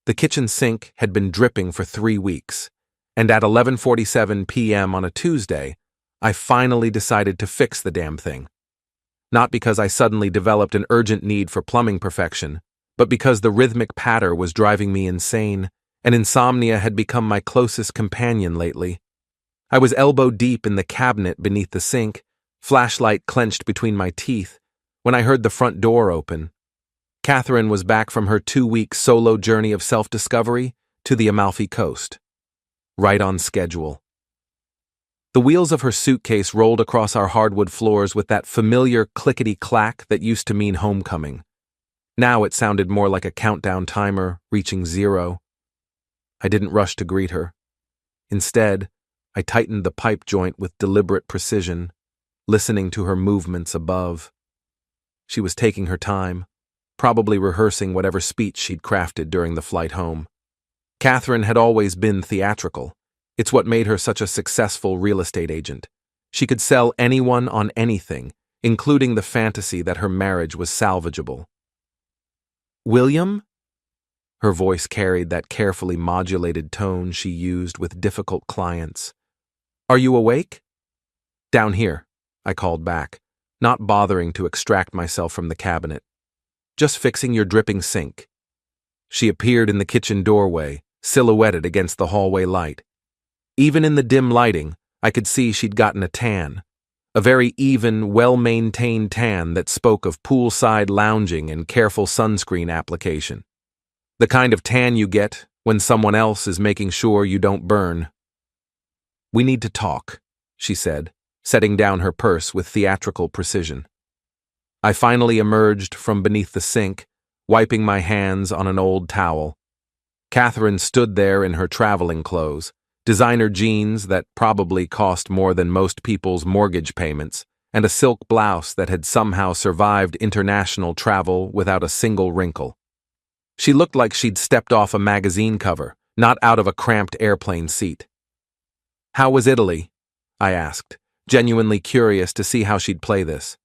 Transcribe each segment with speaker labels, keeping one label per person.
Speaker 1: The kitchen sink had been dripping for 3 weeks, and at 11:47 p.m. on a Tuesday, I finally decided to fix the damn thing. Not because I suddenly developed an urgent need for plumbing perfection, but because the rhythmic patter was driving me insane, and insomnia had become my closest companion lately. I was elbow deep in the cabinet beneath the sink, flashlight clenched between my teeth, when I heard the front door open. Catherine was back from her 2-week solo journey of self-discovery to the Amalfi Coast. Right on schedule. The wheels of her suitcase rolled across our hardwood floors with that familiar clickety-clack that used to mean homecoming. Now it sounded more like a countdown timer reaching 0. I didn't rush to greet her. Instead, I tightened the pipe joint with deliberate precision, listening to her movements above. She was taking her time, probably rehearsing whatever speech she'd crafted during the flight home. Catherine had always been theatrical. It's what made her such a successful real estate agent. She could sell anyone on anything, including the fantasy that her marriage was salvageable. "William?" Her voice carried that carefully modulated tone she used with difficult clients. "Are you awake?" "Down here," I called back, not bothering to extract myself from the cabinet. "Just fixing your dripping sink." She appeared in the kitchen doorway, silhouetted against the hallway light. Even in the dim lighting, I could see she'd gotten a tan. A very even, well-maintained tan that spoke of poolside lounging and careful sunscreen application. The kind of tan you get when someone else is making sure you don't burn. "We need to talk," she said, setting down her purse with theatrical precision. I finally emerged from beneath the sink, wiping my hands on an old towel. Catherine stood there in her traveling clothes, designer jeans that probably cost more than most people's mortgage payments, and a silk blouse that had somehow survived international travel without a single wrinkle. She looked like she'd stepped off a magazine cover, not out of a cramped airplane seat. "How was Italy?" I asked, genuinely curious to see how she'd play this.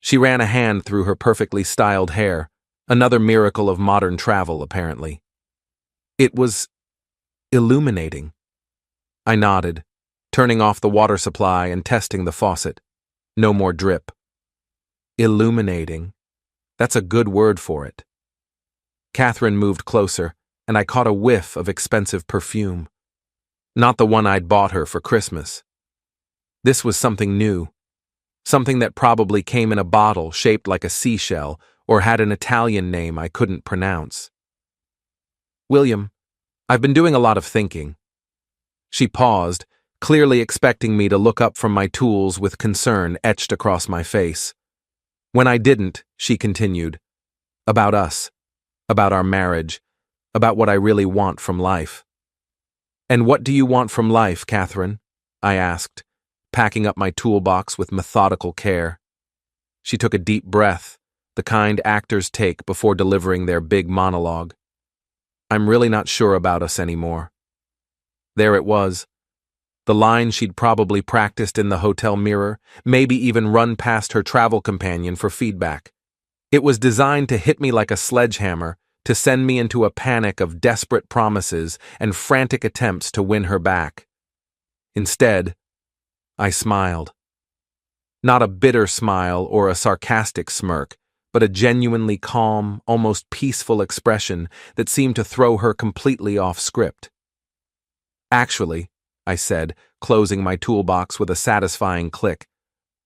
Speaker 1: She ran a hand through her perfectly styled hair, another miracle of modern travel, apparently. "It was illuminating." I nodded, turning off the water supply and testing the faucet. No more drip. Illuminating. That's a good word for it. Catherine moved closer, and I caught a whiff of expensive perfume. Not the one I'd bought her for Christmas. This was something new. Something that probably came in a bottle shaped like a seashell or had an Italian name I couldn't pronounce. "William, I've been doing a lot of thinking." She paused, clearly expecting me to look up from my tools with concern etched across my face. When I didn't, she continued. "About us. About our marriage. About what I really want from life." "And what do you want from life, Catherine?" I asked, packing up my toolbox with methodical care. She took a deep breath, the kind actors take before delivering their big monologue. "I'm really not sure about us anymore." There it was. The line she'd probably practiced in the hotel mirror, maybe even run past her travel companion for feedback. It was designed to hit me like a sledgehammer, to send me into a panic of desperate promises and frantic attempts to win her back. Instead, I smiled. Not a bitter smile or a sarcastic smirk, but a genuinely calm, almost peaceful expression that seemed to throw her completely off script. "Actually," I said, closing my toolbox with a satisfying click,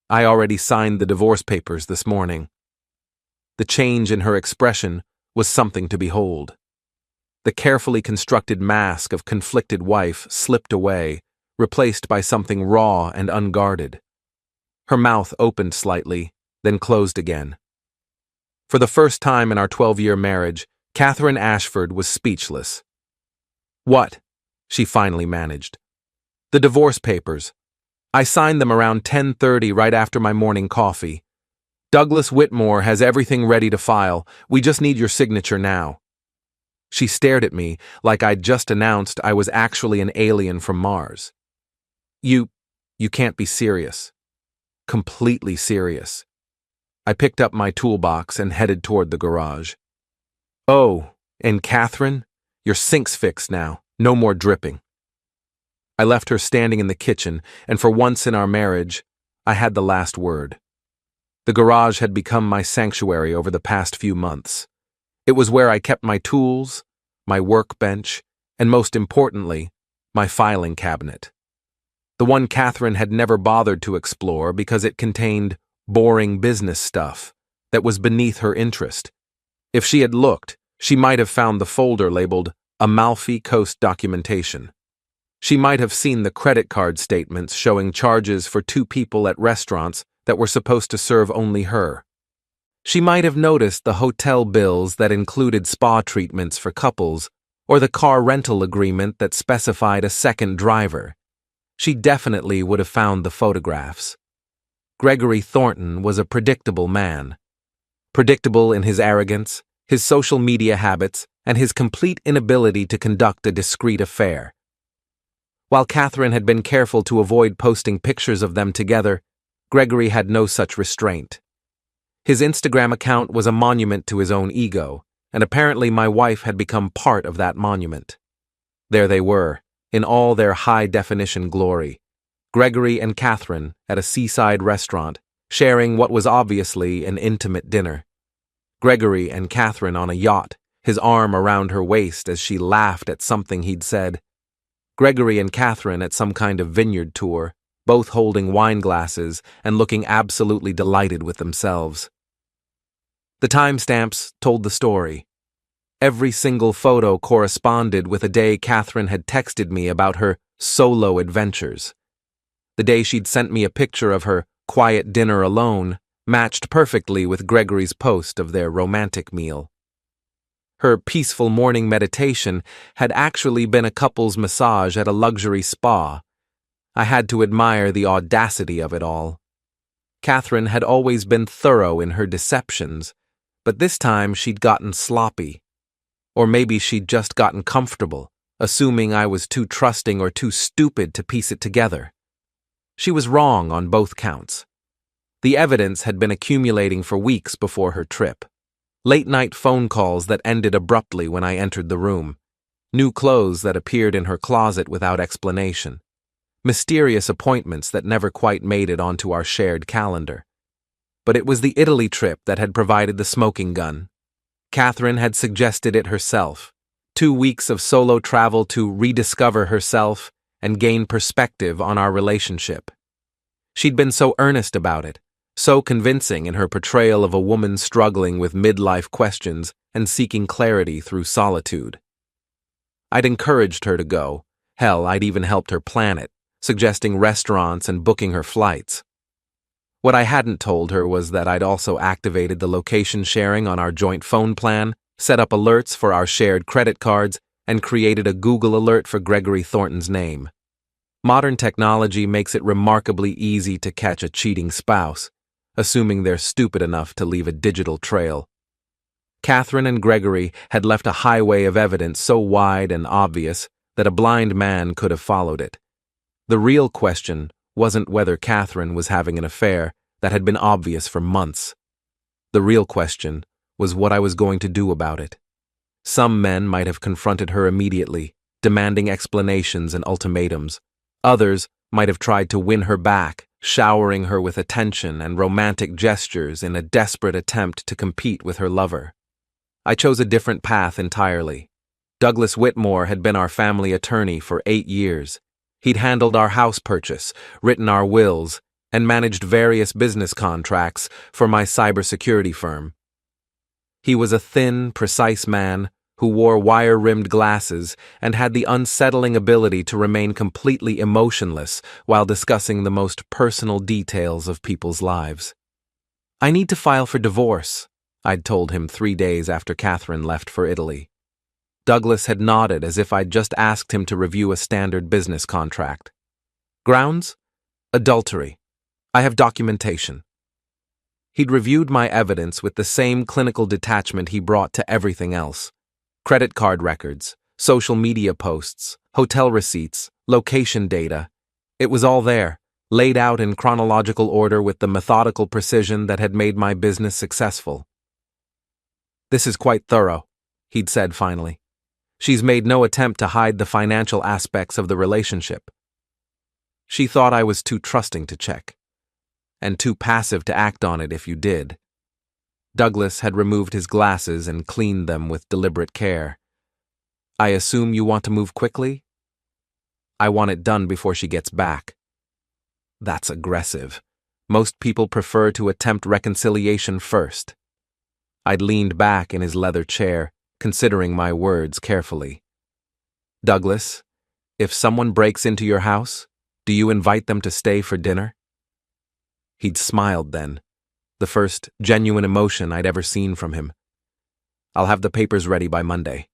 Speaker 1: "I already signed the divorce papers this morning." The change in her expression was something to behold. The carefully constructed mask of conflicted wife slipped away, replaced by something raw and unguarded. Her mouth opened slightly, then closed again. For the first time in our 12-year marriage, Catherine Ashford was speechless. "What?" she finally managed. "The divorce papers. I signed them around 10:30 right after my morning coffee. Douglas Whitmore has everything ready to file. We just need your signature now." She stared at me like I'd just announced I was actually an alien from Mars. You can't be serious." Completely serious. I picked up my toolbox and headed toward the garage. "Oh, and Catherine, Your sink's fixed now. No more dripping." I left her standing in the kitchen, and for once in our marriage, I had the last word. The garage had become my sanctuary over the past few months. It was where I kept my tools, my workbench, and most importantly, my filing cabinet. The one Catherine had never bothered to explore because it contained boring business stuff that was beneath her interest. If she had looked, she might have found the folder labeled Amalfi Coast Documentation. She might have seen the credit card statements showing charges for 2 people at restaurants that were supposed to serve only her. She might have noticed the hotel bills that included spa treatments for couples, or the car rental agreement that specified a second driver. She definitely would have found the photographs. Gregory Thornton was a predictable man. Predictable in his arrogance, his social media habits, and his complete inability to conduct a discreet affair. While Catherine had been careful to avoid posting pictures of them together, Gregory had no such restraint. His Instagram account was a monument to his own ego, and apparently my wife had become part of that monument. There they were, in all their high-definition glory, Gregory and Catherine at a seaside restaurant, sharing what was obviously an intimate dinner. Gregory and Catherine on a yacht, his arm around her waist as she laughed at something he'd said. Gregory and Catherine at some kind of vineyard tour, both holding wine glasses and looking absolutely delighted with themselves. The timestamps told the story. Every single photo corresponded with a day Catherine had texted me about her solo adventures. The day she'd sent me a picture of her quiet dinner alone matched perfectly with Gregory's post of their romantic meal. Her peaceful morning meditation had actually been a couple's massage at a luxury spa. I had to admire the audacity of it all. Catherine had always been thorough in her deceptions, but this time she'd gotten sloppy. Or maybe she'd just gotten comfortable, assuming I was too trusting or too stupid to piece it together. She was wrong on both counts. The evidence had been accumulating for weeks before her trip. Late-night phone calls that ended abruptly when I entered the room. New clothes that appeared in her closet without explanation. Mysterious appointments that never quite made it onto our shared calendar. But it was the Italy trip that had provided the smoking gun. Catherine had suggested it herself. 2 weeks of solo travel to rediscover herself and gain perspective on our relationship. She'd been so earnest about it, so convincing in her portrayal of a woman struggling with midlife questions and seeking clarity through solitude. I'd encouraged her to go. Hell, I'd even helped her plan it, suggesting restaurants and booking her flights. What I hadn't told her was that I'd also activated the location sharing on our joint phone plan, set up alerts for our shared credit cards, and created a Google alert for Gregory Thornton's name. Modern technology makes it remarkably easy to catch a cheating spouse, assuming they're stupid enough to leave a digital trail. Catherine and Gregory had left a highway of evidence so wide and obvious that a blind man could have followed it. The real question wasn't whether Catherine was having an affair that had been obvious for months. The real question was what I was going to do about it. Some men might have confronted her immediately, demanding explanations and ultimatums. Others might have tried to win her back, showering her with attention and romantic gestures in a desperate attempt to compete with her lover. I chose a different path entirely. Douglas Whitmore had been our family attorney for 8 years. He'd handled our house purchase, written our wills, and managed various business contracts for my cybersecurity firm. He was a thin, precise man who wore wire-rimmed glasses and had the unsettling ability to remain completely emotionless while discussing the most personal details of people's lives. "I need to file for divorce," I'd told him 3 days after Catherine left for Italy. Douglas had nodded as if I'd just asked him to review a standard business contract. "Grounds? Adultery. I have documentation." He'd reviewed my evidence with the same clinical detachment he brought to everything else. Credit card records, social media posts, hotel receipts, location data. It was all there, laid out in chronological order with the methodical precision that had made my business successful. "This is quite thorough," he'd said finally. She's made no attempt to hide the financial aspects of the relationship. She thought I was too trusting to check, and too passive to act on it if you did. Douglas had removed his glasses and cleaned them with deliberate care. I assume you want to move quickly? I want it done before she gets back. That's aggressive. Most people prefer to attempt reconciliation first. I'd leaned back in his leather chair, considering my words carefully. Douglas, if someone breaks into your house, do you invite them to stay for dinner? He'd smiled then, the first genuine emotion I'd ever seen from him. I'll have the papers ready by Monday.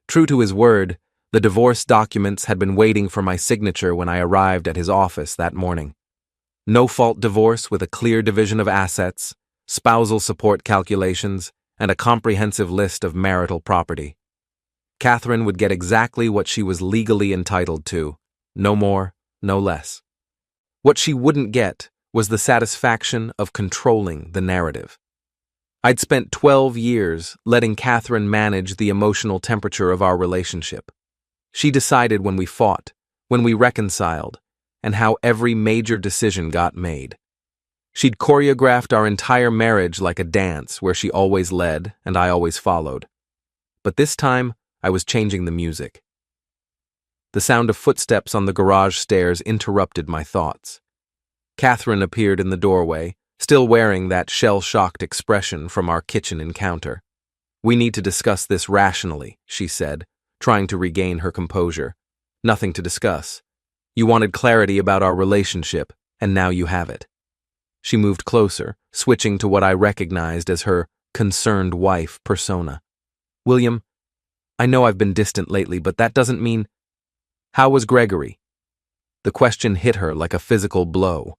Speaker 1: True to his word, the divorce documents had been waiting for my signature when I arrived at his office that morning. No-fault divorce with a clear division of assets, spousal support calculations, and a comprehensive list of marital property. Catherine would get exactly what she was legally entitled to, no more, no less. What she wouldn't get was the satisfaction of controlling the narrative. I'd spent 12 years letting Catherine manage the emotional temperature of our relationship. She decided when we fought, when we reconciled, and how every major decision got made. She'd choreographed our entire marriage like a dance where she always led and I always followed. But this time, I was changing the music. The sound of footsteps on the garage stairs interrupted my thoughts. Catherine appeared in the doorway, still wearing that shell-shocked expression from our kitchen encounter. "We need to discuss this rationally," she said, trying to regain her composure. "Nothing to discuss. You wanted clarity about our relationship, and now you have it." She moved closer, switching to what I recognized as her concerned wife persona. "William, I know I've been distant lately, but that doesn't mean—" "How was Gregory?" The question hit her like a physical blow.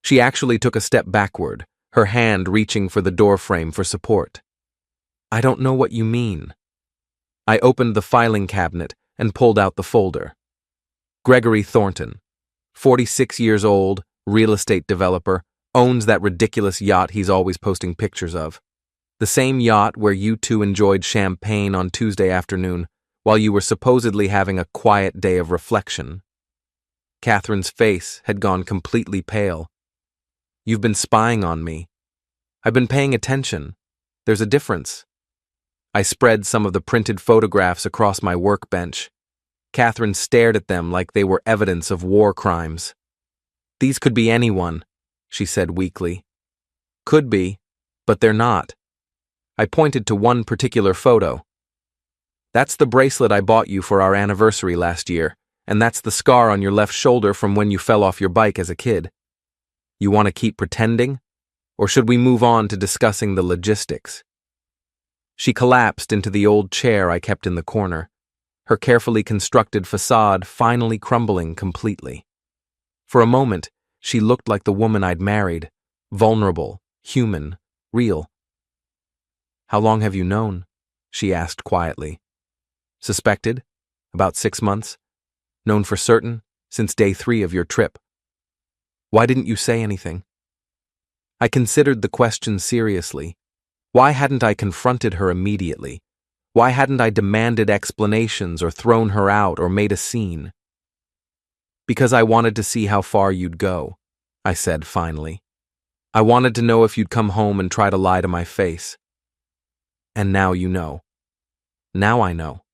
Speaker 1: She actually took a step backward, her hand reaching for the doorframe for support. "I don't know what you mean." I opened the filing cabinet and pulled out the folder. Gregory Thornton, 46 years old, real estate developer, owns that ridiculous yacht he's always posting pictures of. The same yacht where you two enjoyed champagne on Tuesday afternoon while you were supposedly having a quiet day of reflection. Catherine's face had gone completely pale. "You've been spying on me. I've been paying attention. There's a difference." I spread some of the printed photographs across my workbench. Catherine stared at them like they were evidence of war crimes. "These could be anyone," she said weakly. "Could be, but they're not." I pointed to one particular photo. "That's the bracelet I bought you for our anniversary last year, and that's the scar on your left shoulder from when you fell off your bike as a kid. You want to keep pretending? Or should we move on to discussing the logistics?" She collapsed into the old chair I kept in the corner, her carefully constructed facade finally crumbling completely. For a moment, she looked like the woman I'd married, vulnerable, human, real. "How long have you known?" she asked quietly. "Suspected? About 6 months. Known for certain? Since day 3 of your trip. Why didn't you say anything?" I considered the question seriously. Why hadn't I confronted her immediately? Why hadn't I demanded explanations or thrown her out or made a scene? "Because I wanted to see how far you'd go," I said finally. "I wanted to know if you'd come home and try to lie to my face. And now you know. Now I know."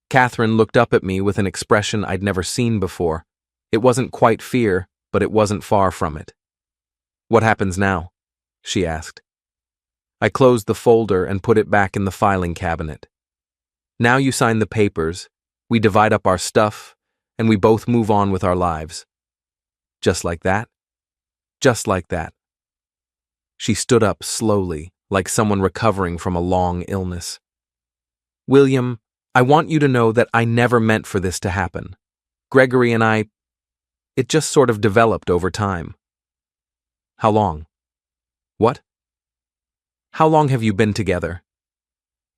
Speaker 1: Catherine looked up at me with an expression I'd never seen before. It wasn't quite fear, but it wasn't far from it. "What happens now?" she asked. I closed the folder and put it back in the filing cabinet. "Now you sign the papers, we divide up our stuff, and we both move on with our lives." "Just like that?" "Just like that." She stood up slowly, like someone recovering from a long illness. "William, I want you to know that I never meant for this to happen. Gregory and it just sort of developed over time." "How long?" "What?" "How long have you been together?"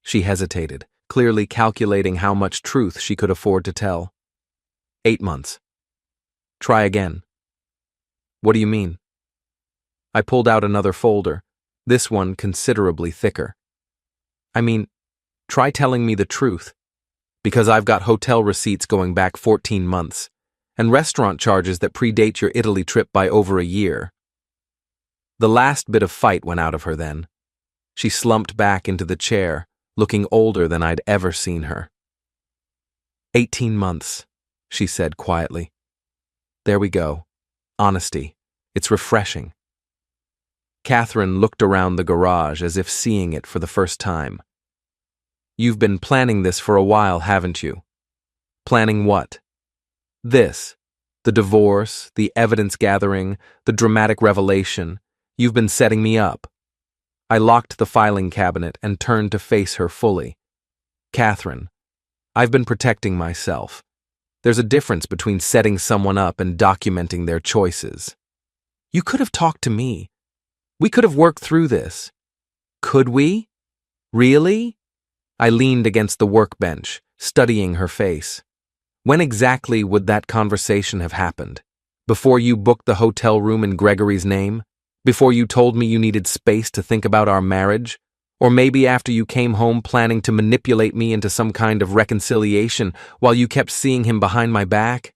Speaker 1: She hesitated, clearly calculating how much truth she could afford to tell. 8 months. "Try again." "What do you mean?" I pulled out another folder, this one considerably thicker. "I mean, try telling me the truth. Because I've got hotel receipts going back 14 months, and restaurant charges that predate your Italy trip by over a year. The last bit of fight went out of her then. She slumped back into the chair, looking older than I'd ever seen her. 18 months, she said quietly. There we go. Honesty. It's refreshing. Catherine looked around the garage as if seeing it for the first time. You've been planning this for a while, haven't you? Planning what? This. The divorce, the evidence gathering, the dramatic revelation. You've been setting me up. I locked the filing cabinet and turned to face her fully. Catherine, I've been protecting myself. There's a difference between setting someone up and documenting their choices. You could have talked to me. We could have worked through this. Could we? Really? I leaned against the workbench, studying her face. When exactly would that conversation have happened? Before you booked the hotel room in Gregory's name? Before you told me you needed space to think about our marriage? Or maybe after you came home planning to manipulate me into some kind of reconciliation while you kept seeing him behind my back?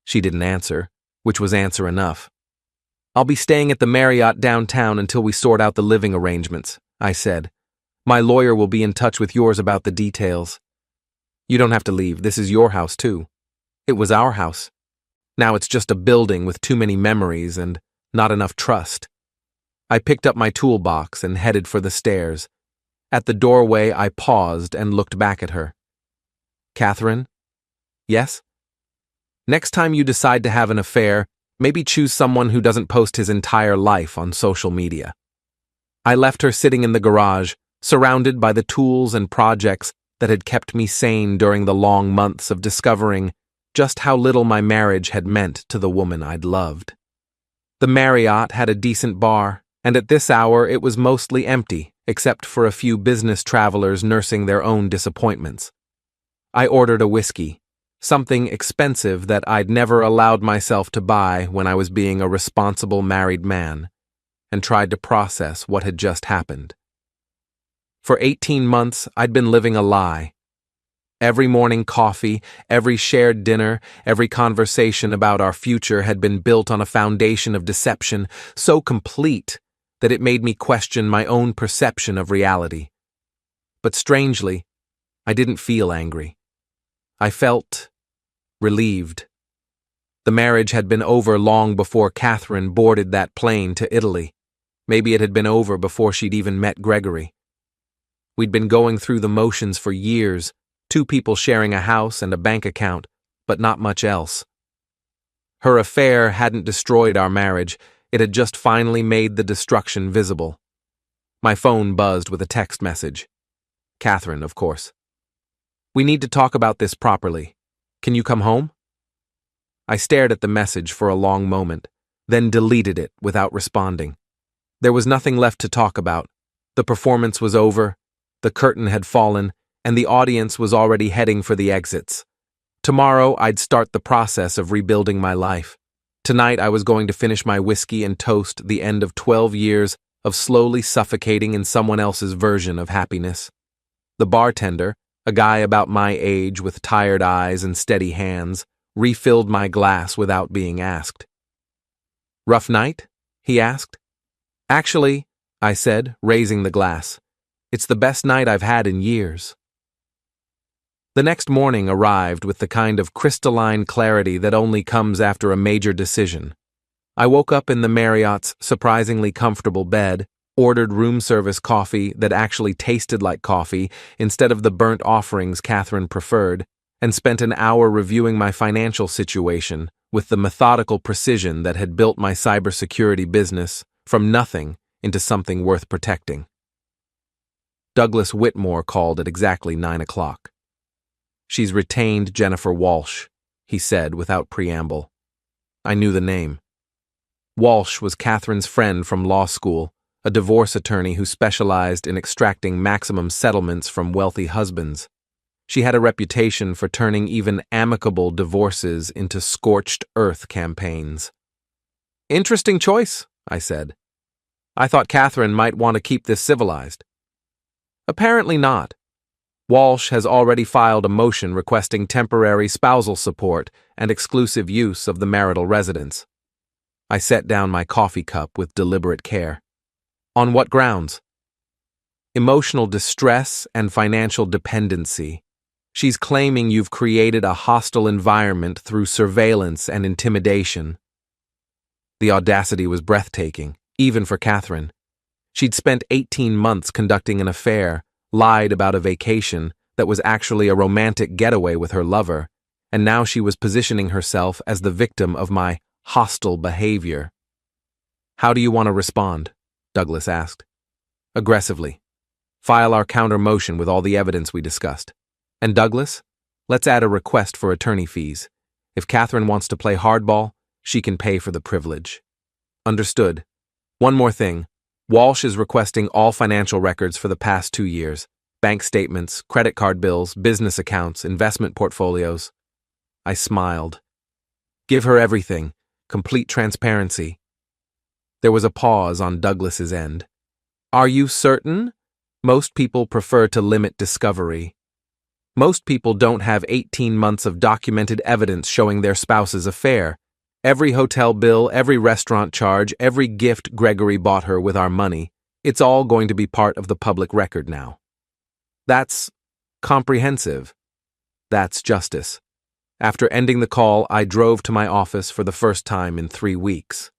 Speaker 1: She didn't answer, which was answer enough. I'll be staying at the Marriott downtown until we sort out the living arrangements, I said. My lawyer will be in touch with yours about the details. You don't have to leave. This is your house, too. It was our house. Now it's just a building with too many memories and not enough trust. I picked up my toolbox and headed for the stairs. At the doorway, I paused and looked back at her. Catherine? Yes? Next time you decide to have an affair, maybe choose someone who doesn't post his entire life on social media. I left her sitting in the garage, surrounded by the tools and projects that had kept me sane during the long months of discovering just how little my marriage had meant to the woman I'd loved. The Marriott had a decent bar, and at this hour it was mostly empty, except for a few business travelers nursing their own disappointments. I ordered a whiskey, something expensive that I'd never allowed myself to buy when I was being a responsible married man, and tried to process what had just happened. For 18 months, I'd been living a lie. Every morning coffee, every shared dinner, every conversation about our future had been built on a foundation of deception so complete that it made me question my own perception of reality. But strangely, I didn't feel angry. I felt relieved. The marriage had been over long before Catherine boarded that plane to Italy. Maybe it had been over before she'd even met Gregory. We'd been going through the motions for years, two people sharing a house and a bank account, but not much else. Her affair hadn't destroyed our marriage. It had just finally made the destruction visible. My phone buzzed with a text message. Catherine, of course. We need to talk about this properly. Can you come home? I stared at the message for a long moment, then deleted it without responding. There was nothing left to talk about. The performance was over, the curtain had fallen, and the audience was already heading for the exits. Tomorrow, I'd start the process of rebuilding my life. Tonight, I was going to finish my whiskey and toast the end of 12 years of slowly suffocating in someone else's version of happiness. The bartender, a guy about my age with tired eyes and steady hands, refilled my glass without being asked. Rough night? He asked. Actually, I said, raising the glass. It's the best night I've had in years. The next morning arrived with the kind of crystalline clarity that only comes after a major decision. I woke up in the Marriott's surprisingly comfortable bed, ordered room service coffee that actually tasted like coffee instead of the burnt offerings Catherine preferred, and spent an hour reviewing my financial situation with the methodical precision that had built my cybersecurity business from nothing into something worth protecting. Douglas Whitmore called at exactly 9 o'clock. She's retained Jennifer Walsh, he said without preamble. I knew the name. Walsh was Catherine's friend from law school, a divorce attorney who specialized in extracting maximum settlements from wealthy husbands. She had a reputation for turning even amicable divorces into scorched earth campaigns. Interesting choice, I said. I thought Catherine might want to keep this civilized. Apparently not. Walsh has already filed a motion requesting temporary spousal support and exclusive use of the marital residence. I set down my coffee cup with deliberate care. On what grounds? Emotional distress and financial dependency. She's claiming you've created a hostile environment through surveillance and intimidation. The audacity was breathtaking, even for Catherine. She'd spent 18 months conducting an affair, lied about a vacation that was actually a romantic getaway with her lover, and now she was positioning herself as the victim of my hostile behavior. How do you want to respond? Douglas asked. Aggressively. File our counter motion with all the evidence we discussed. And Douglas, let's add a request for attorney fees. If Catherine wants to play hardball, she can pay for the privilege. Understood. One more thing. Walsh is requesting all financial records for the past 2 years. Bank statements, credit card bills, business accounts, investment portfolios. I smiled. Give her everything. Complete transparency. There was a pause on Douglas's end. Are you certain? Most people prefer to limit discovery. Most people don't have 18 months of documented evidence showing their spouse's affair. Every hotel bill, every restaurant charge, every gift Gregory bought her with our money, it's all going to be part of the public record now. That's comprehensive. That's justice. After ending the call, I drove to my office for the first time in 3 weeks.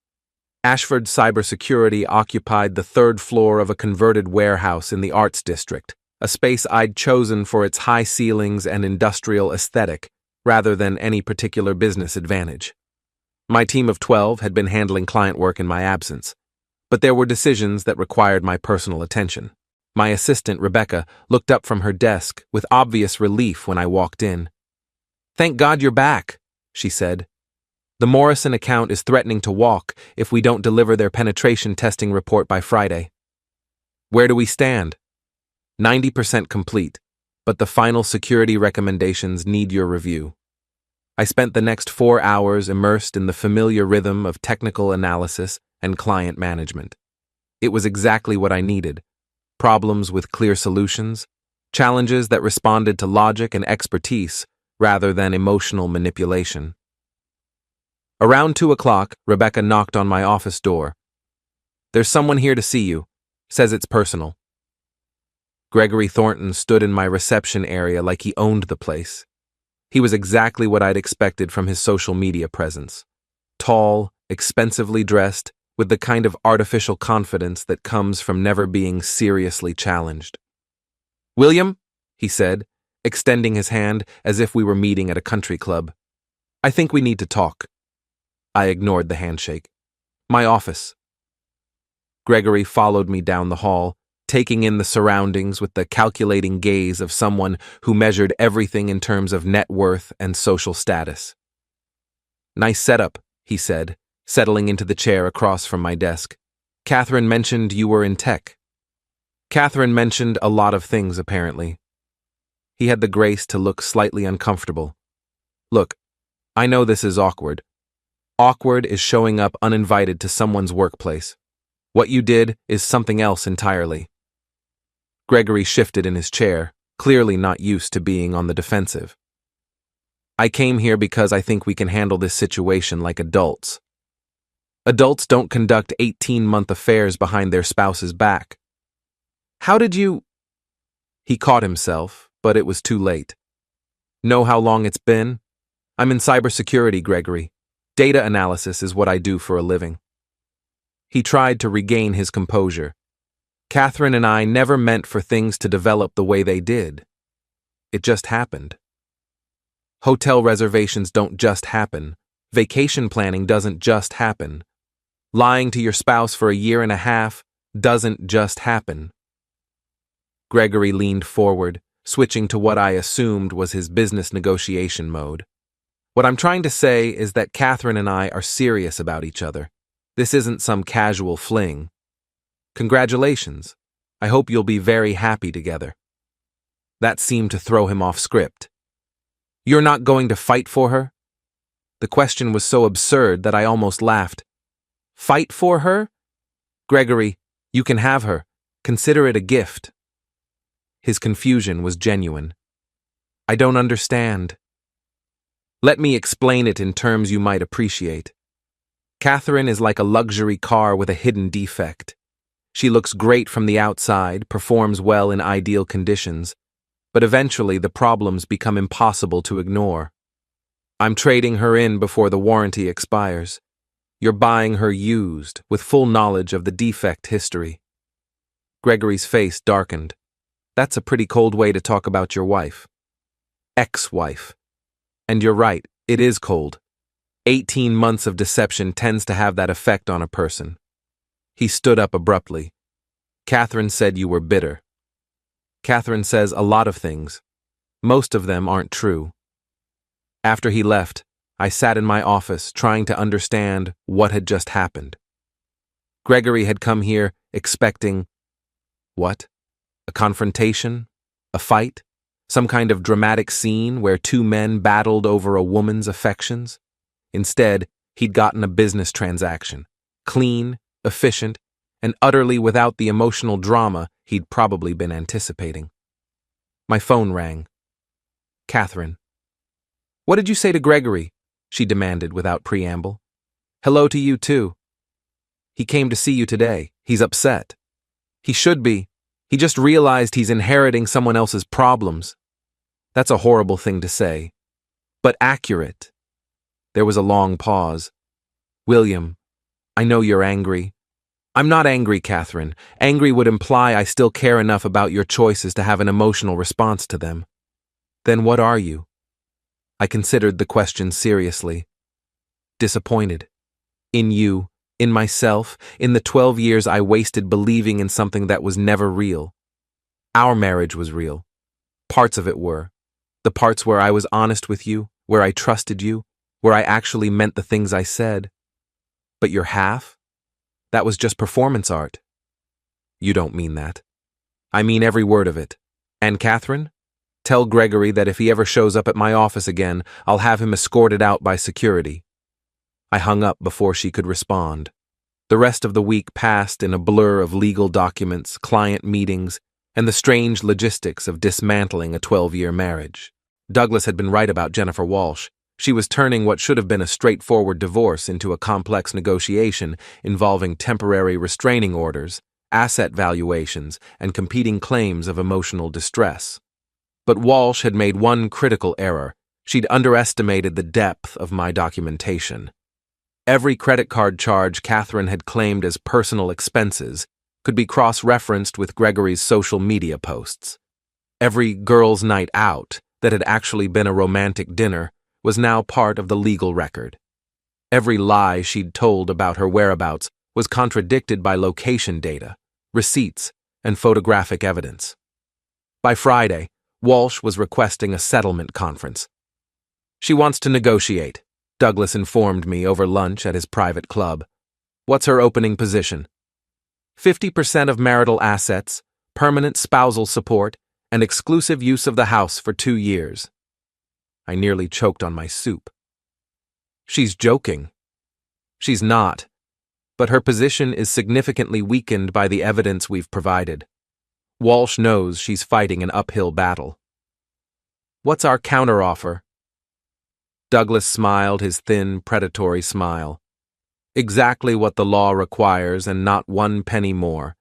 Speaker 1: Ashford Cybersecurity occupied the 3rd floor of a converted warehouse in the Arts District, a space I'd chosen for its high ceilings and industrial aesthetic, rather than any particular business advantage. My team of 12 had been handling client work in my absence, but there were decisions that required my personal attention. My assistant, Rebecca, looked up from her desk with obvious relief when I walked in. "Thank God you're back," she said. "The Morrison account is threatening to walk if we don't deliver their penetration testing report by Friday." "Where do we stand?" 90% complete, but the final security recommendations need your review. I spent the next 4 hours immersed in the familiar rhythm of technical analysis and client management. It was exactly what I needed. Problems with clear solutions, challenges that responded to logic and expertise rather than emotional manipulation. Around 2 o'clock, Rebecca knocked on my office door. "There's someone here to see you. Says it's personal." Gregory Thornton stood in my reception area like he owned the place. He was exactly what I'd expected from his social media presence. Tall, expensively dressed, with the kind of artificial confidence that comes from never being seriously challenged. "William," he said, extending his hand as if we were meeting at a country club. "I think we need to talk." I ignored the handshake. "My office." Gregory followed me down the hall, taking in the surroundings with the calculating gaze of someone who measured everything in terms of net worth and social status. "Nice setup," he said, settling into the chair across from my desk. "Catherine mentioned you were in tech." Catherine mentioned a lot of things, apparently. He had the grace to look slightly uncomfortable. "Look, I know this is awkward. Awkward is showing up uninvited to someone's workplace. What you did is something else entirely." Gregory shifted in his chair, clearly not used to being on the defensive. "I came here because I think we can handle this situation like adults. Adults don't conduct 18-month affairs behind their spouse's back." "How did you—" He caught himself, but it was too late. "Know how long it's been? I'm in cybersecurity, Gregory. Data analysis is what I do for a living." He tried to regain his composure. Catherine and I never meant for things to develop the way they did. It just happened. Hotel reservations don't just happen. Vacation planning doesn't just happen. Lying to your spouse for 1.5 years doesn't just happen. Gregory leaned forward, switching to what I assumed was his business negotiation mode. "What I'm trying to say is that Catherine and I are serious about each other. This isn't some casual fling. Congratulations. I hope you'll be very happy together." That seemed to throw him off script. "You're not going to fight for her?" The question was so absurd that I almost laughed. "Fight for her? Gregory, you can have her. Consider it a gift." His confusion was genuine. I don't understand. Let me explain it in terms you might appreciate. Catherine is like a luxury car with a hidden defect. She looks great from the outside, performs well in ideal conditions, but eventually the problems become impossible to ignore. I'm trading her in before the warranty expires. You're buying her used, with full knowledge of the defect history. Gregory's face darkened. That's a pretty cold way to talk about your wife. Ex-wife. And you're right, it is cold. 18 months of deception tends to have that effect on a person. He stood up abruptly. Catherine said you were bitter. Catherine says a lot of things. Most of them aren't true. After he left, I sat in my office trying to understand what had just happened. Gregory had come here expecting, what? A confrontation? A fight? Some kind of dramatic scene where two men battled over a woman's affections? Instead, he'd gotten a business transaction, clean, efficient, and utterly without the emotional drama he'd probably been anticipating. My phone rang. Catherine. What did you say to Gregory? She demanded without preamble. Hello to you too. He came to see you today. He's upset. He should be. He just realized he's inheriting someone else's problems. That's a horrible thing to say, but accurate. There was a long pause. William, I know you're angry. I'm not angry, Catherine. Angry would imply I still care enough about your choices to have an emotional response to them. Then what are you? I considered the question seriously. Disappointed. In you, in myself, in the 12 years I wasted believing in something that was never real. Our marriage was real. Parts of it were. The parts where I was honest with you, where I trusted you, where I actually meant the things I said. But your half? That was just performance art. You don't mean that. I mean every word of it. And Catherine? Tell Gregory that if he ever shows up at my office again, I'll have him escorted out by security. I hung up before she could respond. The rest of the week passed in a blur of legal documents, client meetings, and the strange logistics of dismantling a 12-year marriage. Douglas had been right about Jennifer Walsh. She was turning what should have been a straightforward divorce into a complex negotiation involving temporary restraining orders, asset valuations, and competing claims of emotional distress. But Walsh had made one critical error. She'd underestimated the depth of my documentation. Every credit card charge Catherine had claimed as personal expenses could be cross-referenced with Gregory's social media posts. Every girls' night out that had actually been a romantic dinner was now part of the legal record. Every lie she'd told about her whereabouts was contradicted by location data, receipts, and photographic evidence. By Friday, Walsh was requesting a settlement conference. She wants to negotiate, Douglas informed me over lunch at his private club. What's her opening position? 50% of marital assets, permanent spousal support, and exclusive use of the house for 2 years. I nearly choked on my soup. She's joking. She's not, but her position is significantly weakened by the evidence we've provided. Walsh knows she's fighting an uphill battle. What's our counteroffer? Douglas smiled his thin, predatory smile. Exactly what the law requires and not 1 penny more.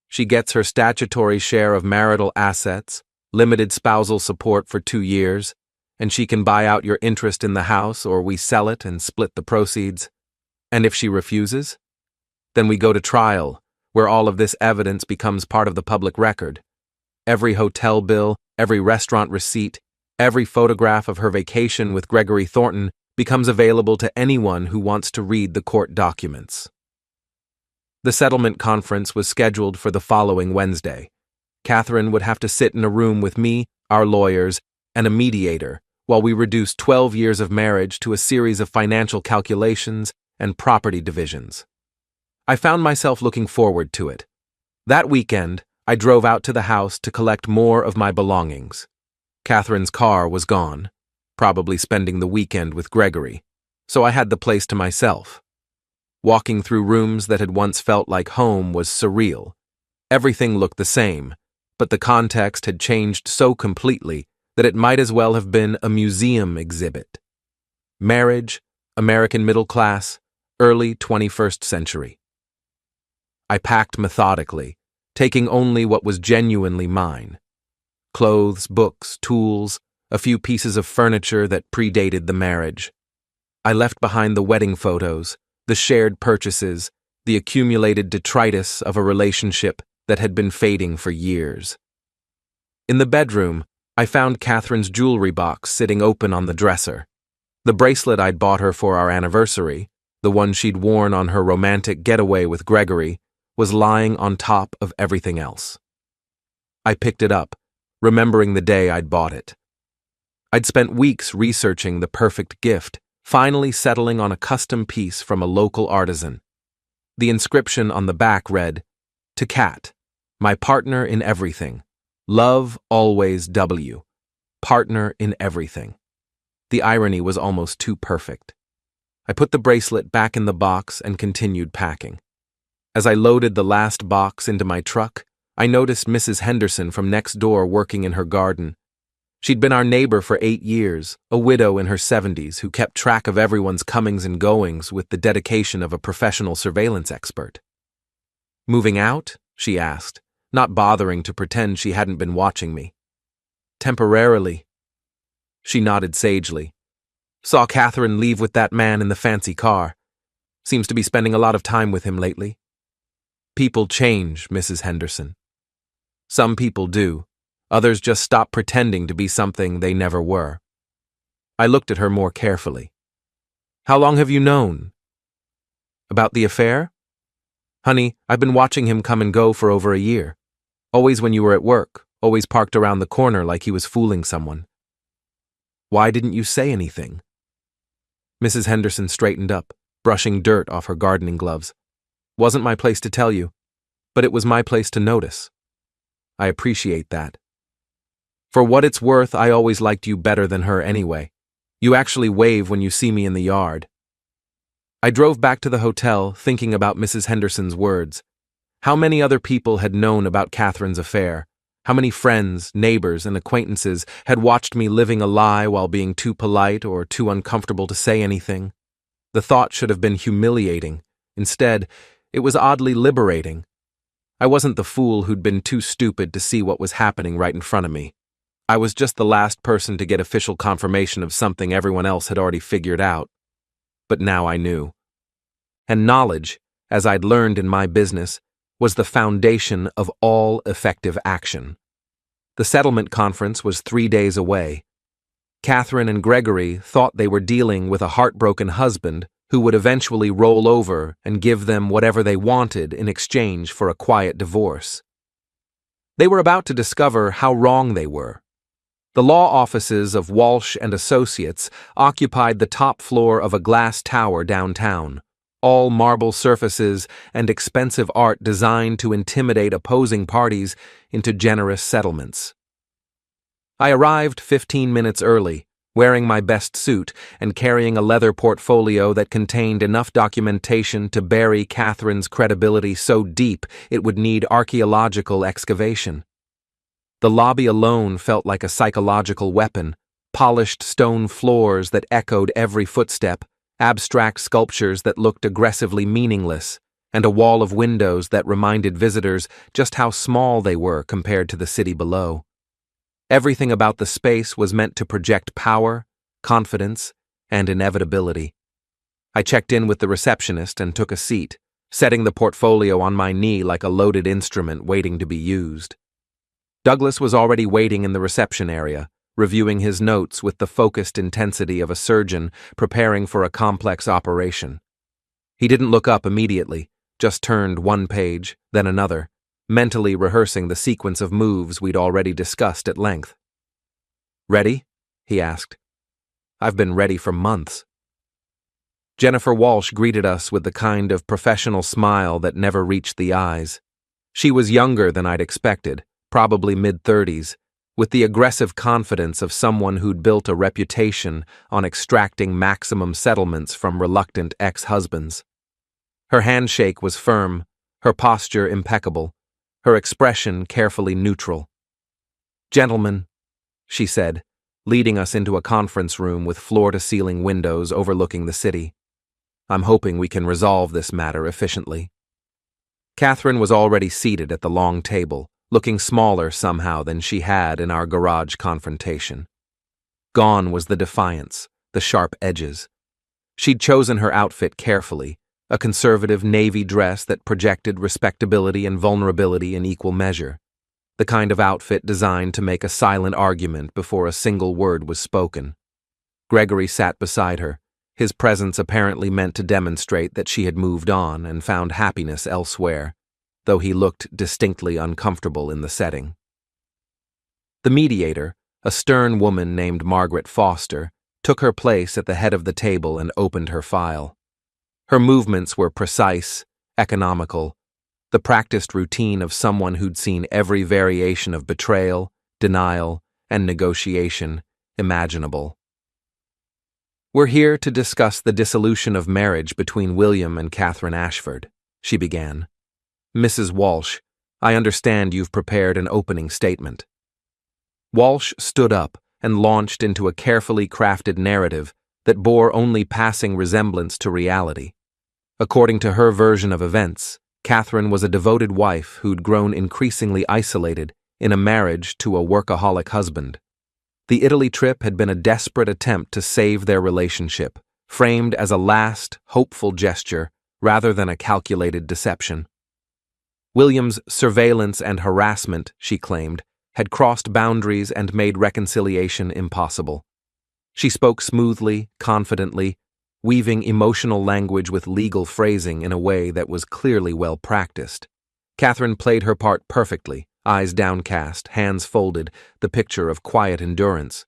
Speaker 1: She gets her statutory share of marital assets, limited spousal support for 2 years, and she can buy out your interest in the house or we sell it and split the proceeds. And if she refuses? Then we go to trial, where all of this evidence becomes part of the public record. Every hotel bill, every restaurant receipt, every photograph of her vacation with Gregory Thornton becomes available to anyone who wants to read the court documents. The settlement conference was scheduled for the following Wednesday. Catherine would have to sit in a room with me, our lawyers, and a mediator while we reduced 12 years of marriage to a series of financial calculations and property divisions. I found myself looking forward to it. That weekend, I drove out to the house to collect more of my belongings. Catherine's car was gone, probably spending the weekend with Gregory, so I had the place to myself. Walking through rooms that had once felt like home was surreal. Everything looked the same, but the context had changed so completely that it might as well have been a museum exhibit. Marriage, American middle class, early 21st century. I packed methodically, taking only what was genuinely mine. Clothes, books, tools, a few pieces of furniture that predated the marriage. I left behind the wedding photos, the shared purchases, the accumulated detritus of a relationship that had been fading for years. In the bedroom, I found Catherine's jewelry box sitting open on the dresser. The bracelet I'd bought her for our anniversary, the one she'd worn on her romantic getaway with Gregory, was lying on top of everything else. I picked it up, remembering the day I'd bought it. I'd spent weeks researching the perfect gift, finally settling on a custom piece from a local artisan. The inscription on the back read, "To Kat, my partner in everything. Love always W. Partner in everything." The irony was almost too perfect. I put the bracelet back in the box and continued packing. As I loaded the last box into my truck, I noticed Mrs. Henderson from next door working in her garden. She'd been our neighbor for 8 years, a widow in her 70s who kept track of everyone's comings and goings with the dedication of a professional surveillance expert. "Moving out?" she asked, not bothering to pretend she hadn't been watching me. "Temporarily." She nodded sagely. "Saw Catherine leave with that man in the fancy car. Seems to be spending a lot of time with him lately." "People change, Mrs. Henderson. Some people do. Others just stop pretending to be something they never were." I looked at her more carefully. "How long have you known?" "About the affair?" "Honey, I've been watching him come and go for over a year. Always when you were at work, always parked around the corner like he was fooling someone." "Why didn't you say anything?" Mrs. Henderson straightened up, brushing dirt off her gardening gloves. "Wasn't my place to tell you, but it was my place to notice. I appreciate that. For what it's worth, I always liked you better than her anyway. You actually wave when you see me in the yard." I drove back to the hotel, thinking about Mrs. Henderson's words. How many other people had known about Catherine's affair? How many friends, neighbors, and acquaintances had watched me living a lie while being too polite or too uncomfortable to say anything? The thought should have been humiliating. Instead, it was oddly liberating. I wasn't the fool who'd been too stupid to see what was happening right in front of me. I was just the last person to get official confirmation of something everyone else had already figured out. But now I knew. And knowledge, as I'd learned in my business, was the foundation of all effective action. The settlement conference was 3 days away. Catherine and Gregory thought they were dealing with a heartbroken husband who would eventually roll over and give them whatever they wanted in exchange for a quiet divorce. They were about to discover how wrong they were. The law offices of Walsh and Associates occupied the top floor of a glass tower downtown, all marble surfaces and expensive art designed to intimidate opposing parties into generous settlements. I arrived 15 minutes early, wearing my best suit and carrying a leather portfolio that contained enough documentation to bury Catherine's credibility so deep it would need archaeological excavation. The lobby alone felt like a psychological weapon, polished stone floors that echoed every footstep, abstract sculptures that looked aggressively meaningless, and a wall of windows that reminded visitors just how small they were compared to the city below. Everything about the space was meant to project power, confidence, and inevitability. I checked in with the receptionist and took a seat, setting the portfolio on my knee like a loaded instrument waiting to be used. Douglas was already waiting in the reception area, reviewing his notes with the focused intensity of a surgeon preparing for a complex operation. He didn't look up immediately, just turned one page, then another, mentally rehearsing the sequence of moves we'd already discussed at length. "Ready?" he asked. "I've been ready for months." Jennifer Walsh greeted us with the kind of professional smile that never reached the eyes. She was younger than I'd expected, probably mid-30s, with the aggressive confidence of someone who'd built a reputation on extracting maximum settlements from reluctant ex-husbands. Her handshake was firm, her posture impeccable, her expression carefully neutral. "Gentlemen," she said, leading us into a conference room with floor-to-ceiling windows overlooking the city. "I'm hoping we can resolve this matter efficiently." Catherine was already seated at the long table, looking smaller somehow than she had in our garage confrontation. Gone was the defiance, the sharp edges. She'd chosen her outfit carefully, a conservative navy dress that projected respectability and vulnerability in equal measure, the kind of outfit designed to make a silent argument before a single word was spoken. Gregory sat beside her, his presence apparently meant to demonstrate that she had moved on and found happiness elsewhere, though he looked distinctly uncomfortable in the setting. The mediator, a stern woman named Margaret Foster, took her place at the head of the table and opened her file. Her movements were precise, economical, the practiced routine of someone who'd seen every variation of betrayal, denial, and negotiation imaginable. "We're here to discuss the dissolution of marriage between William and Catherine Ashford," she began. "Mrs. Walsh, I understand you've prepared an opening statement." Walsh stood up and launched into a carefully crafted narrative that bore only passing resemblance to reality. According to her version of events, Catherine was a devoted wife who'd grown increasingly isolated in a marriage to a workaholic husband. The Italy trip had been a desperate attempt to save their relationship, framed as a last, hopeful gesture rather than a calculated deception. William's surveillance and harassment, she claimed, had crossed boundaries and made reconciliation impossible. She spoke smoothly, confidently, weaving emotional language with legal phrasing in a way that was clearly well practiced. Catherine played her part perfectly, eyes downcast, hands folded, the picture of quiet endurance.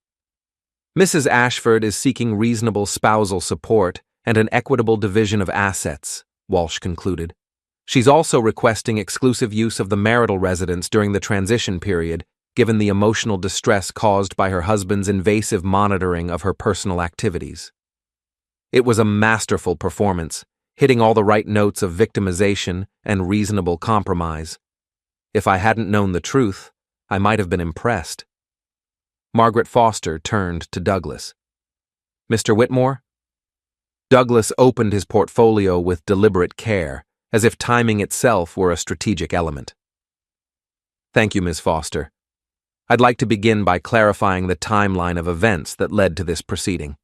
Speaker 1: "Mrs. Ashford is seeking reasonable spousal support and an equitable division of assets," Walsh concluded. "She's also requesting exclusive use of the marital residence during the transition period, given the emotional distress caused by her husband's invasive monitoring of her personal activities." It was a masterful performance, hitting all the right notes of victimization and reasonable compromise. If I hadn't known the truth, I might have been impressed. Margaret Foster turned to Douglas. "Mr. Whitmore?" Douglas opened his portfolio with deliberate care, as if timing itself were a strategic element. "Thank you, Ms. Foster. I'd like to begin by clarifying the timeline of events that led to this proceeding."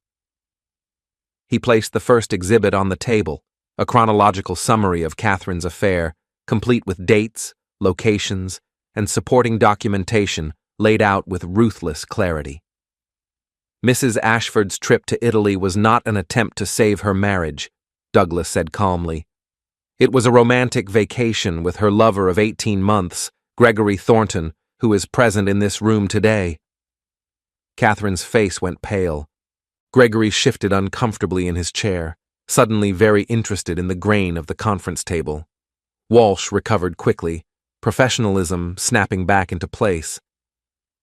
Speaker 1: He placed the first exhibit on the table, a chronological summary of Catherine's affair, complete with dates, locations, and supporting documentation laid out with ruthless clarity. "Mrs. Ashford's trip to Italy was not an attempt to save her marriage," Douglas said calmly. "It was a romantic vacation with her lover of 18 months, Gregory Thornton, who is present in this room today." Catherine's face went pale. Gregory shifted uncomfortably in his chair, suddenly very interested in the grain of the conference table. Walsh recovered quickly, professionalism snapping back into place.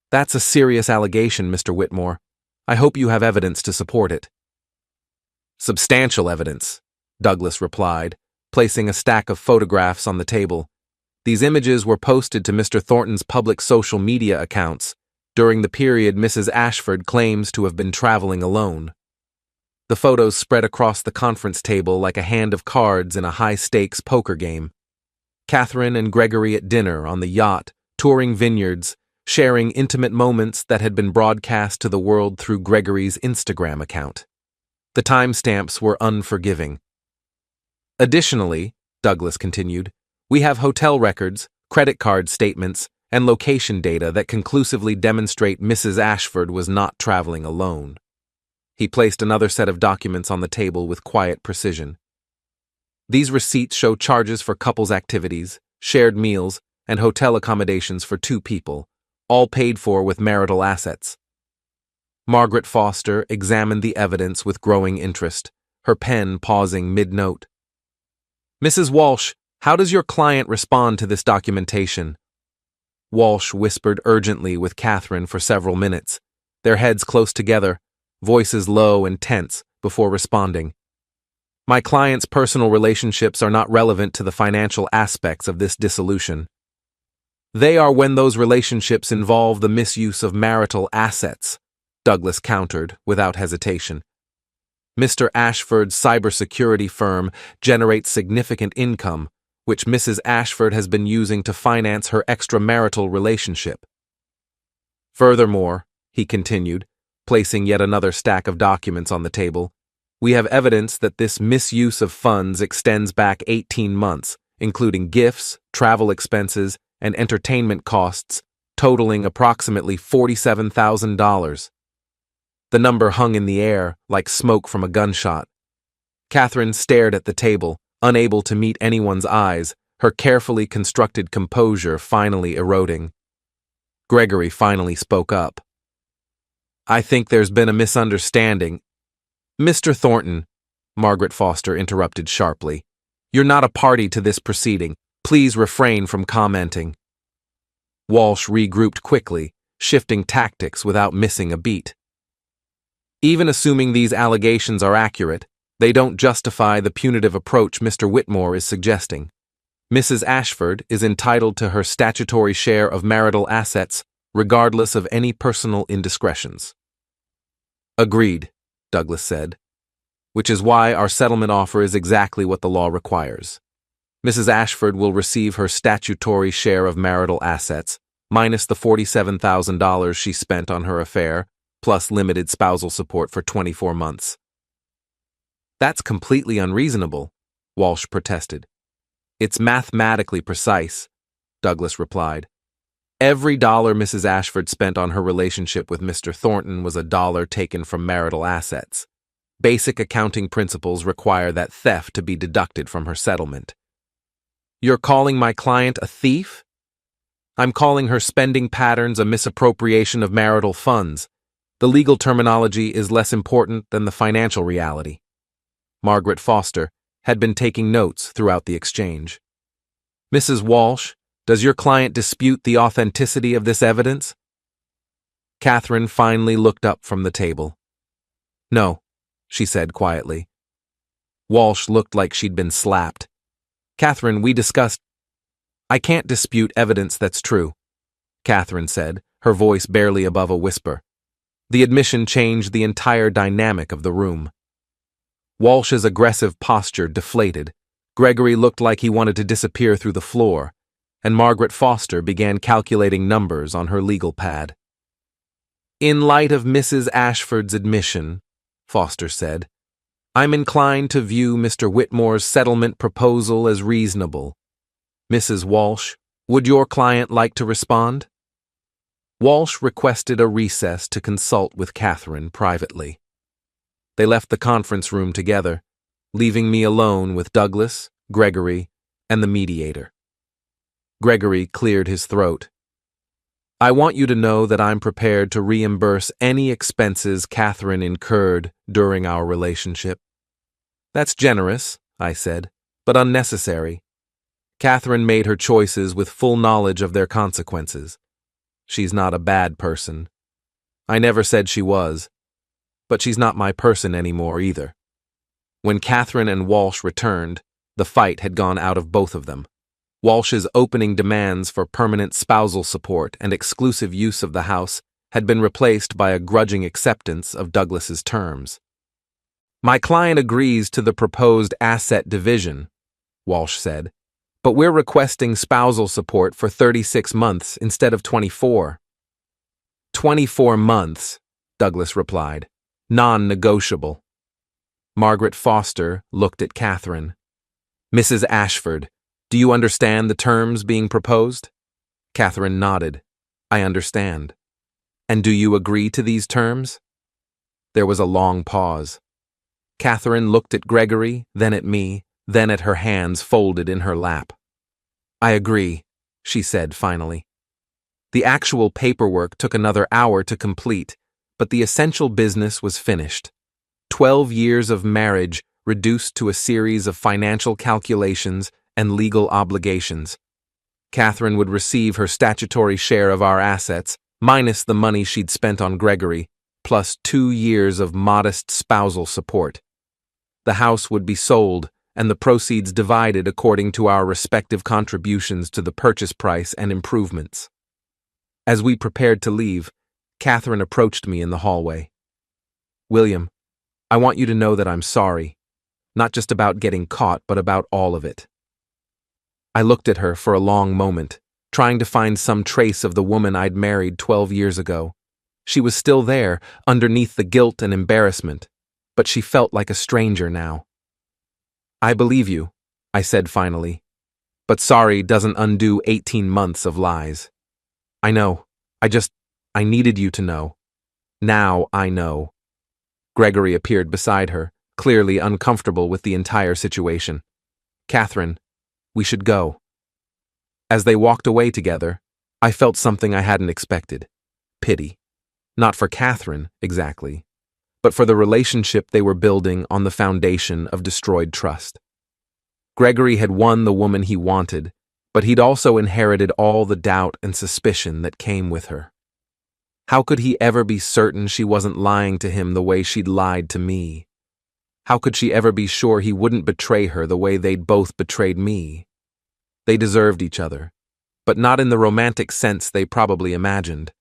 Speaker 1: "That's a serious allegation, Mr. Whitmore. I hope you have evidence to support it." "Substantial evidence," Douglas replied, placing a stack of photographs on the table. "These images were posted to Mr. Thornton's public social media accounts during the period Mrs. Ashford claims to have been traveling alone." The photos spread across the conference table like a hand of cards in a high-stakes poker game. Catherine and Gregory at dinner on the yacht, touring vineyards, sharing intimate moments that had been broadcast to the world through Gregory's Instagram account. The timestamps were unforgiving. "Additionally," Douglas continued, "we have hotel records, credit card statements, and location data that conclusively demonstrate Mrs. Ashford was not traveling alone." He placed another set of documents on the table with quiet precision. "These receipts show charges for couples' activities, shared meals, and hotel accommodations for 2 people, all paid for with marital assets." Margaret Foster examined the evidence with growing interest, her pen pausing mid-note. "Mrs. Walsh, how does your client respond to this documentation?" Walsh whispered urgently with Catherine for several minutes, their heads close together, voices low and tense, before responding. "My client's personal relationships are not relevant to the financial aspects of this dissolution." They are when those relationships involve the misuse of marital assets, Douglas countered without hesitation. Mr. Ashford's cybersecurity firm generates significant income, which Mrs. Ashford has been using to finance her extramarital relationship. Furthermore, he continued, placing yet another stack of documents on the table, we have evidence that this misuse of funds extends back 18 months, including gifts, travel expenses, and entertainment costs, totaling approximately $47,000. The number hung in the air like smoke from a gunshot. Catherine stared at the table, unable to meet anyone's eyes, her carefully constructed composure finally eroding. Gregory finally spoke up. I think there's been a misunderstanding. Mr. Thornton, Margaret Foster interrupted sharply. You're not a party to this proceeding. Please refrain from commenting. Walsh regrouped quickly, shifting tactics without missing a beat. Even assuming these allegations are accurate, they don't justify the punitive approach Mr. Whitmore is suggesting. Mrs. Ashford is entitled to her statutory share of marital assets, regardless of any personal indiscretions. Agreed, Douglas said, which is why our settlement offer is exactly what the law requires. Mrs. Ashford will receive her statutory share of marital assets, minus the $47,000 she spent on her affair, plus limited spousal support for 24 months. That's completely unreasonable, Walsh protested. It's mathematically precise, Douglas replied. Every dollar Mrs. Ashford spent on her relationship with Mr. Thornton was a dollar taken from marital assets. Basic accounting principles require that theft to be deducted from her settlement. You're calling my client a thief? I'm calling her spending patterns a misappropriation of marital funds. The legal terminology is less important than the financial reality. Margaret Foster had been taking notes throughout the exchange. Mrs. Walsh, does your client dispute the authenticity of this evidence? Catherine finally looked up from the table. No, she said quietly. Walsh looked like she'd been slapped. Catherine, we discussed. I can't dispute evidence that's true, Catherine said, her voice barely above a whisper. The admission changed the entire dynamic of the room. Walsh's aggressive posture deflated. Gregory looked like he wanted to disappear through the floor, and Margaret Foster began calculating numbers on her legal pad. In light of Mrs. Ashford's admission, Foster said, I'm inclined to view Mr. Whitmore's settlement proposal as reasonable. Mrs. Walsh, would your client like to respond? Walsh requested a recess to consult with Catherine privately. They left the conference room together, leaving me alone with Douglas, Gregory, and the mediator. Gregory cleared his throat. I want you to know that I'm prepared to reimburse any expenses Catherine incurred during our relationship. That's generous, I said, but unnecessary. Catherine made her choices with full knowledge of their consequences. She's not a bad person. I never said she was, but she's not my person anymore either. When Catherine and Walsh returned, the fight had gone out of both of them. Walsh's opening demands for permanent spousal support and exclusive use of the house had been replaced by a grudging acceptance of Douglas's terms. My client agrees to the proposed asset division, Walsh said, but we're requesting spousal support for 36 months instead of 24. 24 months, Douglas replied, non-negotiable. Margaret Foster looked at Catherine. Mrs. Ashford, do you understand the terms being proposed? Catherine nodded. I understand. And do you agree to these terms? There was a long pause. Catherine looked at Gregory, then at me, then at her hands folded in her lap. I agree, she said finally. The actual paperwork took another hour to complete, but the essential business was finished. 12 years of marriage reduced to a series of financial calculations and legal obligations. Catherine would receive her statutory share of our assets, minus the money she'd spent on Gregory, plus 2 years of modest spousal support. The house would be sold, and the proceeds divided according to our respective contributions to the purchase price and improvements. As we prepared to leave, Catherine approached me in the hallway. "William, I want you to know that I'm sorry, not just about getting caught, but about all of it." I looked at her for a long moment, trying to find some trace of the woman I'd married 12 years ago. She was still there, underneath the guilt and embarrassment, but she felt like a stranger now. "I believe you," I said finally, "but sorry doesn't undo 18 months of lies. I know, I needed you to know. Now I know." Gregory appeared beside her, clearly uncomfortable with the entire situation. "Catherine, we should go." As they walked away together, I felt something I hadn't expected. Pity. Not for Catherine, exactly, but for the relationship they were building on the foundation of destroyed trust. Gregory had won the woman he wanted, but he'd also inherited all the doubt and suspicion that came with her. How could he ever be certain she wasn't lying to him the way she'd lied to me? How could she ever be sure he wouldn't betray her the way they'd both betrayed me? They deserved each other, but not in the romantic sense they probably imagined.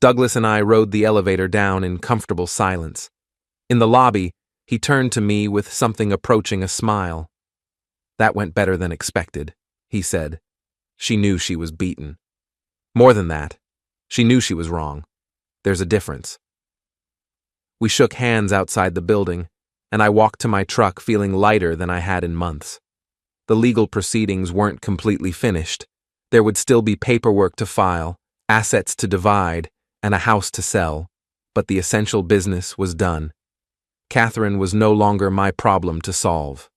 Speaker 1: Douglas and I rode the elevator down in comfortable silence. In the lobby, he turned to me with something approaching a smile. "That went better than expected," he said. She knew she was beaten. More than that, she knew she was wrong. There's a difference. We shook hands outside the building, and I walked to my truck feeling lighter than I had in months. The legal proceedings weren't completely finished. There would still be paperwork to file, assets to divide, and a house to sell, but the essential business was done. Catherine was no longer my problem to solve.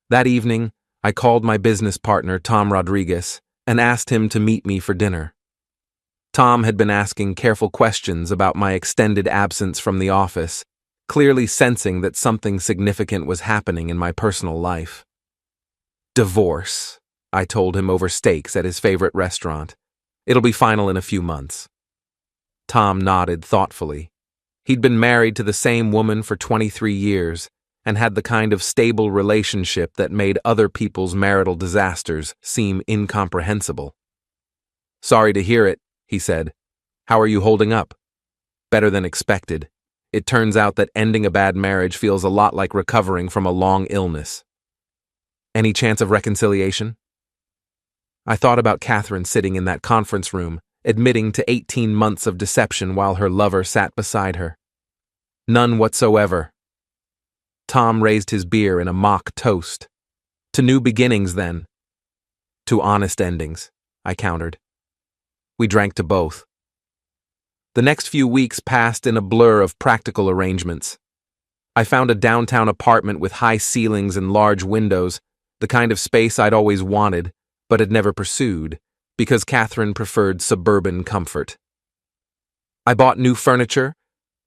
Speaker 1: That evening, I called my business partner, Tom Rodriguez, and asked him to meet me for dinner. Tom had been asking careful questions about my extended absence from the office, clearly sensing that something significant was happening in my personal life. "Divorce," I told him over steaks at his favorite restaurant. "It'll be final in a few months." Tom nodded thoughtfully. He'd been married to the same woman for 23 years and had the kind of stable relationship that made other people's marital disasters seem incomprehensible. "Sorry to hear it," he said. "How are you holding up?" "Better than expected. It turns out that ending a bad marriage feels a lot like recovering from a long illness." "Any chance of reconciliation?" I thought about Catherine sitting in that conference room, admitting to 18 months of deception while her lover sat beside her. "None whatsoever." Tom raised his beer in a mock toast. "To new beginnings, then." "To honest endings," I countered. We drank to both. The next few weeks passed in a blur of practical arrangements. I found a downtown apartment with high ceilings and large windows, the kind of space I'd always wanted, but had never pursued, because Catherine preferred suburban comfort. I bought new furniture,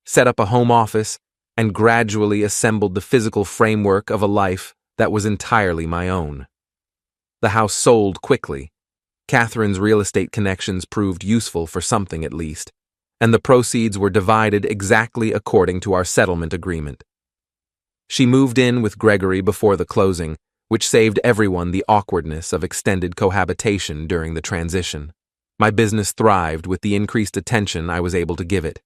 Speaker 1: set up a home office, and gradually assembled the physical framework of a life that was entirely my own. The house sold quickly. Catherine's real estate connections proved useful for something at least, and the proceeds were divided exactly according to our settlement agreement. She moved in with Gregory before the closing, which saved everyone the awkwardness of extended cohabitation during the transition. My business thrived with the increased attention I was able to give it.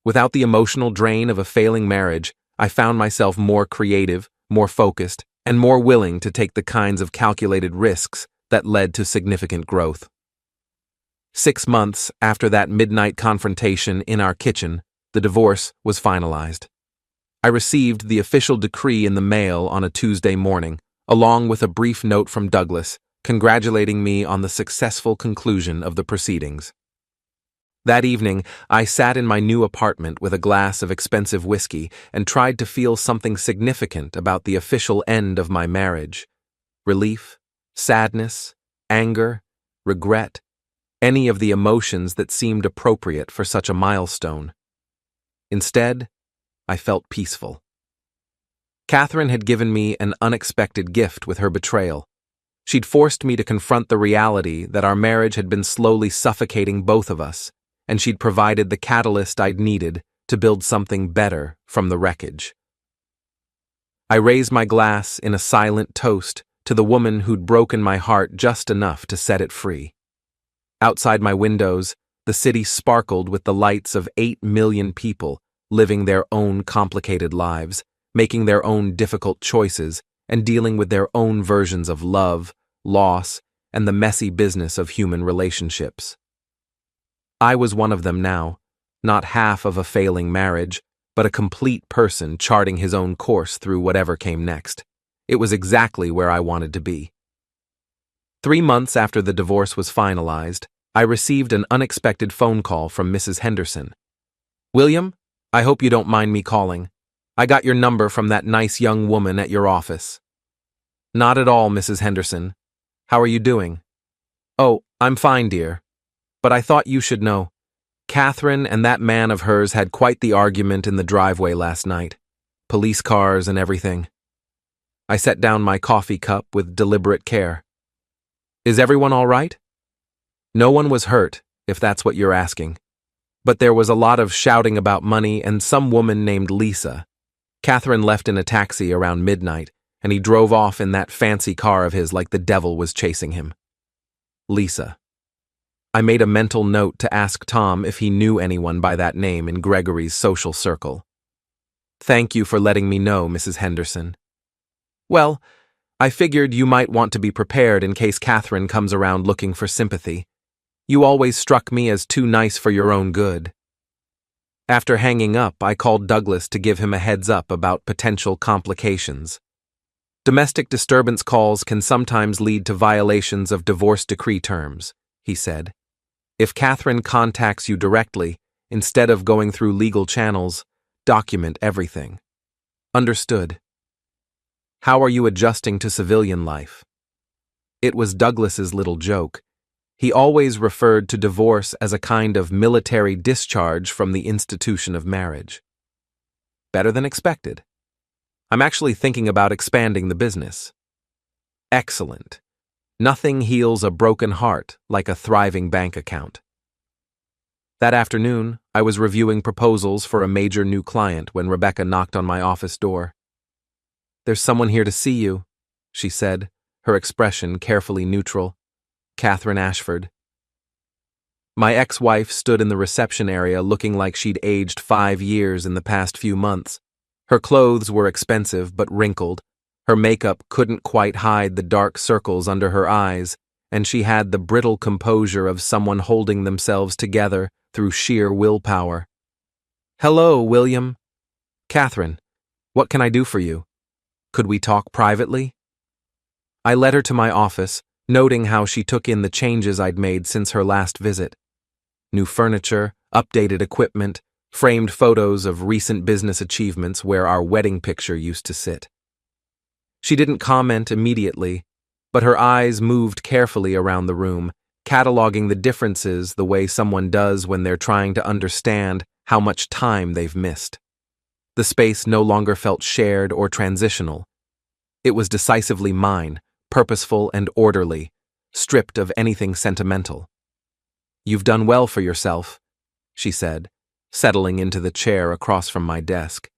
Speaker 1: Without the emotional drain of a failing marriage, I found myself more creative, more focused, and more willing to take the kinds of calculated risks that led to significant growth. 6 months after that midnight confrontation in our kitchen, the divorce was finalized. I received the official decree in the mail on a Tuesday morning, along with a brief note from Douglas, congratulating me on the successful conclusion of the proceedings. That evening, I sat in my new apartment with a glass of expensive whiskey and tried to feel something significant about the official end of my marriage. Relief, sadness, anger, regret, any of the emotions that seemed appropriate for such a milestone. Instead, I felt peaceful. Catherine had given me an unexpected gift with her betrayal. She'd forced me to confront the reality that our marriage had been slowly suffocating both of us, and she'd provided the catalyst I'd needed to build something better from the wreckage. I raised my glass in a silent toast to the woman who'd broken my heart just enough to set it free. Outside my windows, the city sparkled with the lights of 8 million people living their own complicated lives, making their own difficult choices, and dealing with their own versions of love, loss, and the messy business of human relationships. I was one of them now, not half of a failing marriage, but a complete person charting his own course through whatever came next. It was exactly where I wanted to be. 3 months after the divorce was finalized, I received an unexpected phone call from Mrs. Henderson. "William, I hope you don't mind me calling. I got your number from that nice young woman at your office." "Not at all, Mrs. Henderson. How are you doing?" "Oh, I'm fine, dear. But I thought you should know. Catherine and that man of hers had quite the argument in the driveway last night. Police cars and everything." I set down my coffee cup with deliberate care. "Is everyone all right?" "No one was hurt, if that's what you're asking. But there was a lot of shouting about money and some woman named Lisa. Catherine left in a taxi around midnight, and he drove off in that fancy car of his like the devil was chasing him." Lisa. I made a mental note to ask Tom if he knew anyone by that name in Gregory's social circle. "Thank you for letting me know, Mrs. Henderson." "Well, I figured you might want to be prepared in case Catherine comes around looking for sympathy. You always struck me as too nice for your own good." After hanging up, I called Douglas to give him a heads up about potential complications. "Domestic disturbance calls can sometimes lead to violations of divorce decree terms," he said. "If Catherine contacts you directly, instead of going through legal channels, document everything." "Understood." "How are you adjusting to civilian life?" It was Douglas's little joke. He always referred to divorce as a kind of military discharge from the institution of marriage. "Better than expected. I'm actually thinking about expanding the business." "Excellent. Nothing heals a broken heart like a thriving bank account." That afternoon, I was reviewing proposals for a major new client when Rebecca knocked on my office door. "There's someone here to see you," she said, her expression carefully neutral. "Catherine Ashford." My ex-wife stood in the reception area looking like she'd aged 5 years in the past few months. Her clothes were expensive but wrinkled. Her makeup couldn't quite hide the dark circles under her eyes, and she had the brittle composure of someone holding themselves together through sheer willpower. "Hello, William." "Catherine, what can I do for you? Could we talk privately?" I led her to my office, noting how she took in the changes I'd made since her last visit. New furniture, updated equipment, framed photos of recent business achievements where our wedding picture used to sit. She didn't comment immediately, but her eyes moved carefully around the room, cataloging the differences the way someone does when they're trying to understand how much time they've missed. The space no longer felt shared or transitional. It was decisively mine, purposeful and orderly, stripped of anything sentimental. "You've done well for yourself," she said, settling into the chair across from my desk.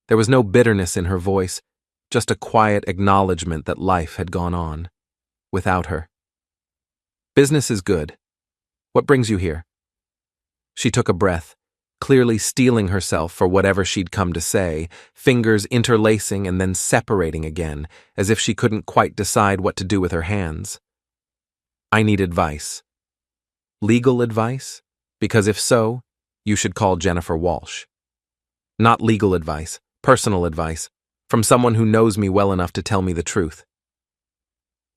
Speaker 1: There was no bitterness in her voice, just a quiet acknowledgement that life had gone on, without her. "Business is good. What brings you here?" She took a breath, clearly steeling herself for whatever she'd come to say, fingers interlacing and then separating again, as if she couldn't quite decide what to do with her hands. "I need advice." "Legal advice? Because if so, you should call Jennifer Walsh." "Not legal advice, personal advice, from someone who knows me well enough to tell me the truth."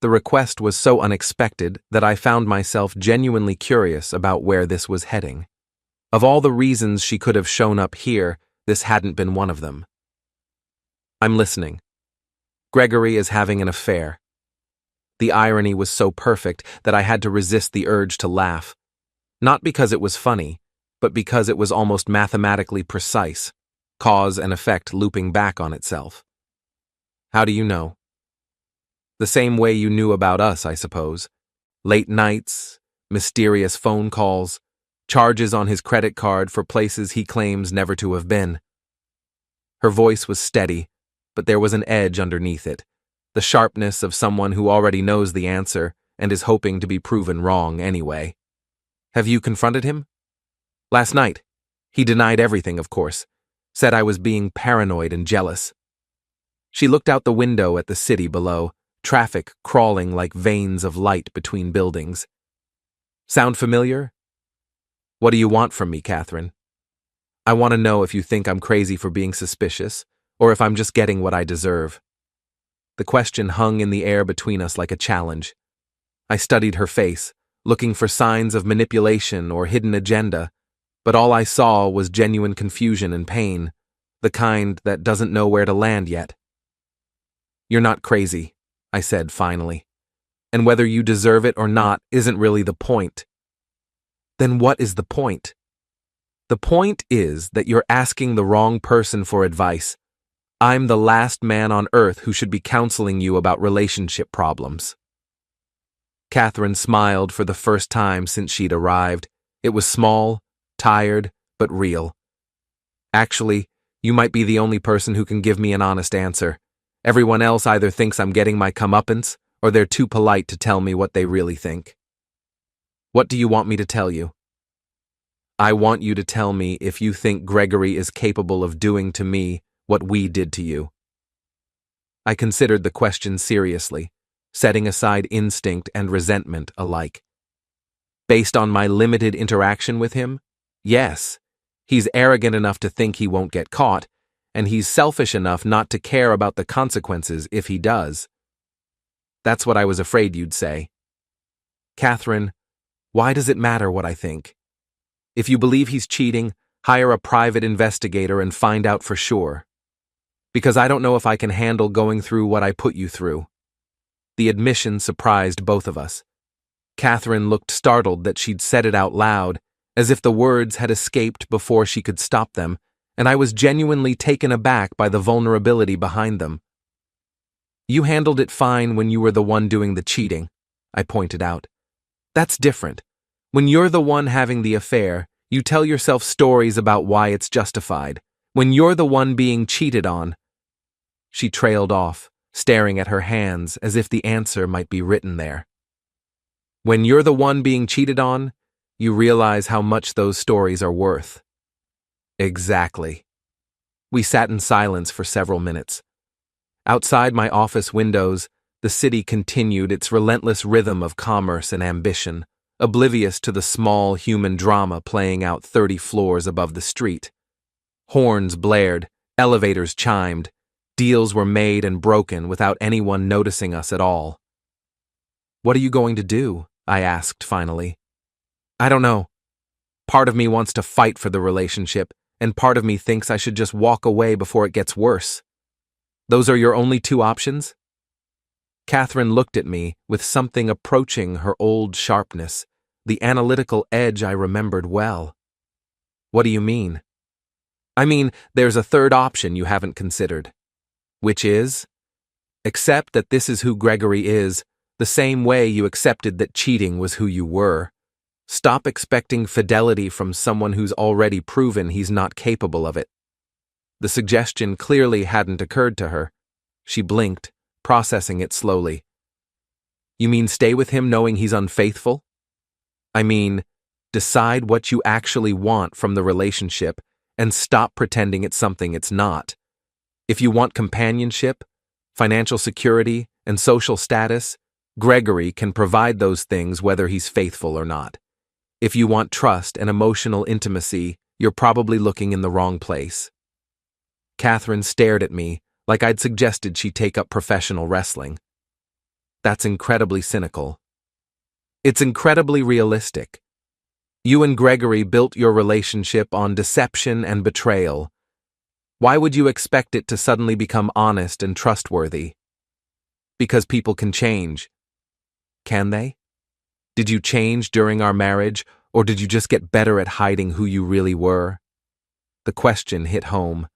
Speaker 1: The request was so unexpected that I found myself genuinely curious about where this was heading. Of all the reasons she could have shown up here, this hadn't been one of them. "I'm listening. Gregory is having an affair." The irony was so perfect that I had to resist the urge to laugh. Not because it was funny, but because it was almost mathematically precise, cause and effect looping back on itself. "How do you know?" "The same way you knew about us, I suppose. Late nights, mysterious phone calls, charges on his credit card for places he claims never to have been." Her voice was steady, but there was an edge underneath it, the sharpness of someone who already knows the answer and is hoping to be proven wrong anyway. Have you confronted him? Last night. He denied everything, of course, said I was being paranoid and jealous. She looked out the window at the city below, traffic crawling like veins of light between buildings. Sound familiar? What do you want from me, Catherine? I want to know if you think I'm crazy for being suspicious, or if I'm just getting what I deserve. The question hung in the air between us like a challenge. I studied her face, looking for signs of manipulation or hidden agenda, but all I saw was genuine confusion and pain, the kind that doesn't know where to land yet. You're not crazy, I said finally, and whether you deserve it or not isn't really the point. Then what is the point? The point is that you're asking the wrong person for advice. I'm the last man on earth who should be counseling you about relationship problems. Catherine smiled for the first time since she'd arrived. It was small, tired, but real. Actually, you might be the only person who can give me an honest answer. Everyone else either thinks I'm getting my comeuppance, or they're too polite to tell me what they really think. What do you want me to tell you? I want you to tell me if you think Gregory is capable of doing to me what we did to you. I considered the question seriously, setting aside instinct and resentment alike. Based on my limited interaction with him, yes, he's arrogant enough to think he won't get caught, and he's selfish enough not to care about the consequences if he does. That's what I was afraid you'd say. Catherine, why does it matter what I think? If you believe he's cheating, hire a private investigator and find out for sure. Because I don't know if I can handle going through what I put you through. The admission surprised both of us. Catherine looked startled that she'd said it out loud, as if the words had escaped before she could stop them, and I was genuinely taken aback by the vulnerability behind them. You handled it fine when you were the one doing the cheating, I pointed out. That's different. When you're the one having the affair, you tell yourself stories about why it's justified. When you're the one being cheated on. She trailed off, staring at her hands as if the answer might be written there. When you're the one being cheated on, you realize how much those stories are worth. Exactly. We sat in silence for several minutes. Outside my office windows, the city continued its relentless rhythm of commerce and ambition, oblivious to the small human drama playing out 30 floors above the street. Horns blared, elevators chimed, deals were made and broken without anyone noticing us at all. What are you going to do? I asked finally. I don't know. Part of me wants to fight for the relationship, and part of me thinks I should just walk away before it gets worse. Those are your only two options? Catherine looked at me with something approaching her old sharpness, the analytical edge I remembered well. What do you mean? I mean, there's a third option you haven't considered. Which is? Accept that this is who Gregory is, the same way you accepted that cheating was who you were. Stop expecting fidelity from someone who's already proven he's not capable of it. The suggestion clearly hadn't occurred to her. She blinked, processing it slowly. You mean stay with him knowing he's unfaithful? I mean, decide what you actually want from the relationship and stop pretending it's something it's not. If you want companionship, financial security, and social status, Gregory can provide those things whether he's faithful or not. If you want trust and emotional intimacy, you're probably looking in the wrong place. Catherine stared at me like I'd suggested she take up professional wrestling. That's incredibly cynical. It's incredibly realistic. You and Gregory built your relationship on deception and betrayal. Why would you expect it to suddenly become honest and trustworthy? Because people can change. Can they? Did you change during our marriage, or did you just get better at hiding who you really were? The question hit home.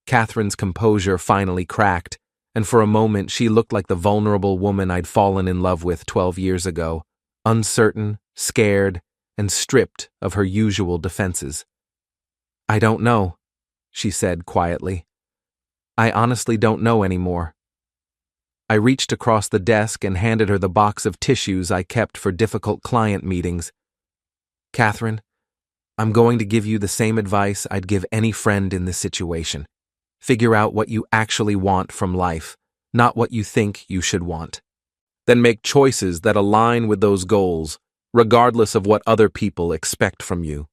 Speaker 1: Catherine's composure finally cracked, and for a moment she looked like the vulnerable woman I'd fallen in love with 12 years ago, uncertain, scared, and stripped of her usual defenses. I don't know, she said quietly. I honestly don't know anymore. I reached across the desk and handed her the box of tissues I kept for difficult client meetings. Catherine, I'm going to give you the same advice I'd give any friend in this situation. Figure out what you actually want from life, not what you think you should want. Then make choices that align with those goals, regardless of what other people expect from you.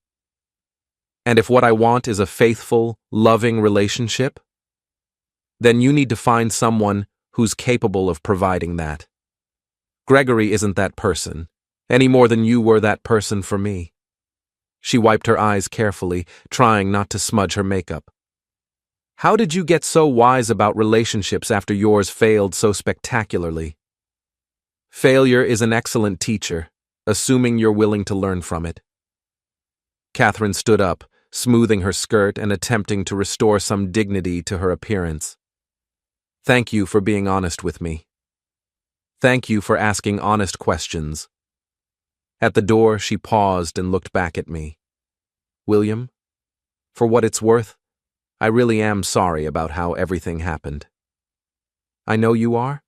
Speaker 1: And if what I want is a faithful, loving relationship, then you need to find someone who's capable of providing that. Gregory isn't that person, any more than you were that person for me. She wiped her eyes carefully, trying not to smudge her makeup. How did you get so wise about relationships after yours failed so spectacularly? Failure is an excellent teacher, assuming you're willing to learn from it. Catherine stood up, smoothing her skirt and attempting to restore some dignity to her appearance. Thank you for being honest with me. Thank you for asking honest questions. At the door, she paused and looked back at me. William, for what it's worth, I really am sorry about how everything happened. I know you are,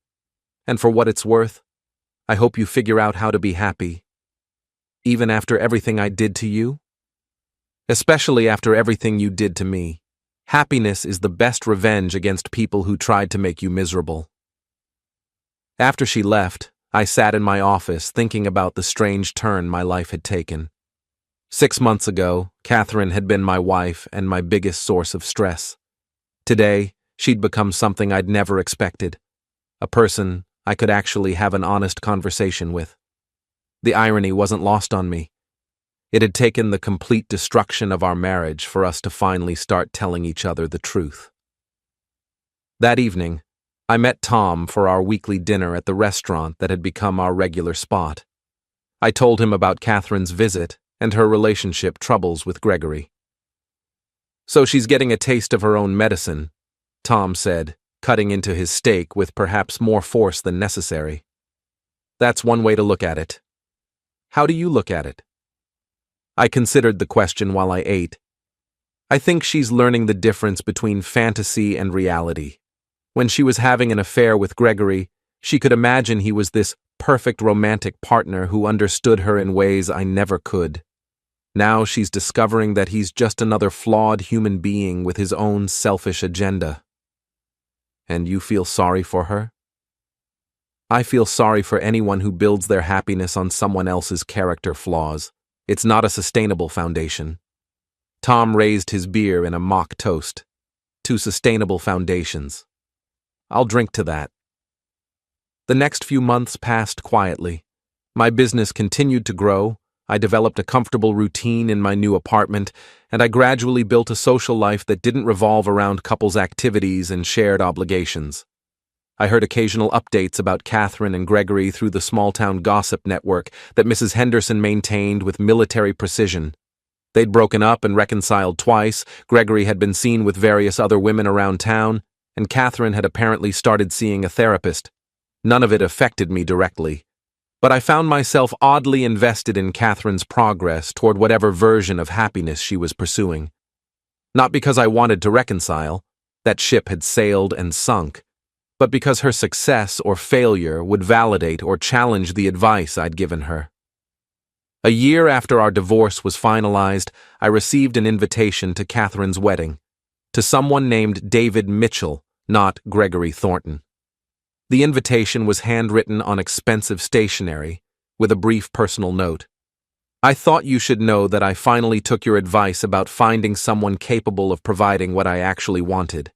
Speaker 1: and for what it's worth, I hope you figure out how to be happy, even after everything I did to you. Especially after everything you did to me. Happiness is the best revenge against people who tried to make you miserable. After she left, I sat in my office thinking about the strange turn my life had taken. 6 months ago, Catherine had been my wife and my biggest source of stress. Today, she'd become something I'd never expected. A person I could actually have an honest conversation with. The irony wasn't lost on me. It had taken the complete destruction of our marriage for us to finally start telling each other the truth. That evening, I met Tom for our weekly dinner at the restaurant that had become our regular spot. I told him about Catherine's visit and her relationship troubles with Gregory. So she's getting a taste of her own medicine, Tom said, cutting into his steak with perhaps more force than necessary. That's one way to look at it. How do you look at it? I considered the question while I ate. I think she's learning the difference between fantasy and reality. When she was having an affair with Gregory, she could imagine he was this perfect romantic partner who understood her in ways I never could. Now she's discovering that he's just another flawed human being with his own selfish agenda. And you feel sorry for her? I feel sorry for anyone who builds their happiness on someone else's character flaws. It's not a sustainable foundation. Tom raised his beer in a mock toast. 2 sustainable foundations. I'll drink to that. The next few months passed quietly. My business continued to grow. I developed a comfortable routine in my new apartment, and I gradually built a social life that didn't revolve around couples' activities and shared obligations. I heard occasional updates about Catherine and Gregory through the small-town gossip network that Mrs. Henderson maintained with military precision. They'd broken up and reconciled twice, Gregory had been seen with various other women around town, and Catherine had apparently started seeing a therapist. None of it affected me directly, but I found myself oddly invested in Catherine's progress toward whatever version of happiness she was pursuing. Not because I wanted to reconcile, that ship had sailed and sunk, but because her success or failure would validate or challenge the advice I'd given her. A year after our divorce was finalized, I received an invitation to Catherine's wedding, to someone named David Mitchell, not Gregory Thornton. The invitation was handwritten on expensive stationery, with a brief personal note. I thought you should know that I finally took your advice about finding someone capable of providing what I actually wanted.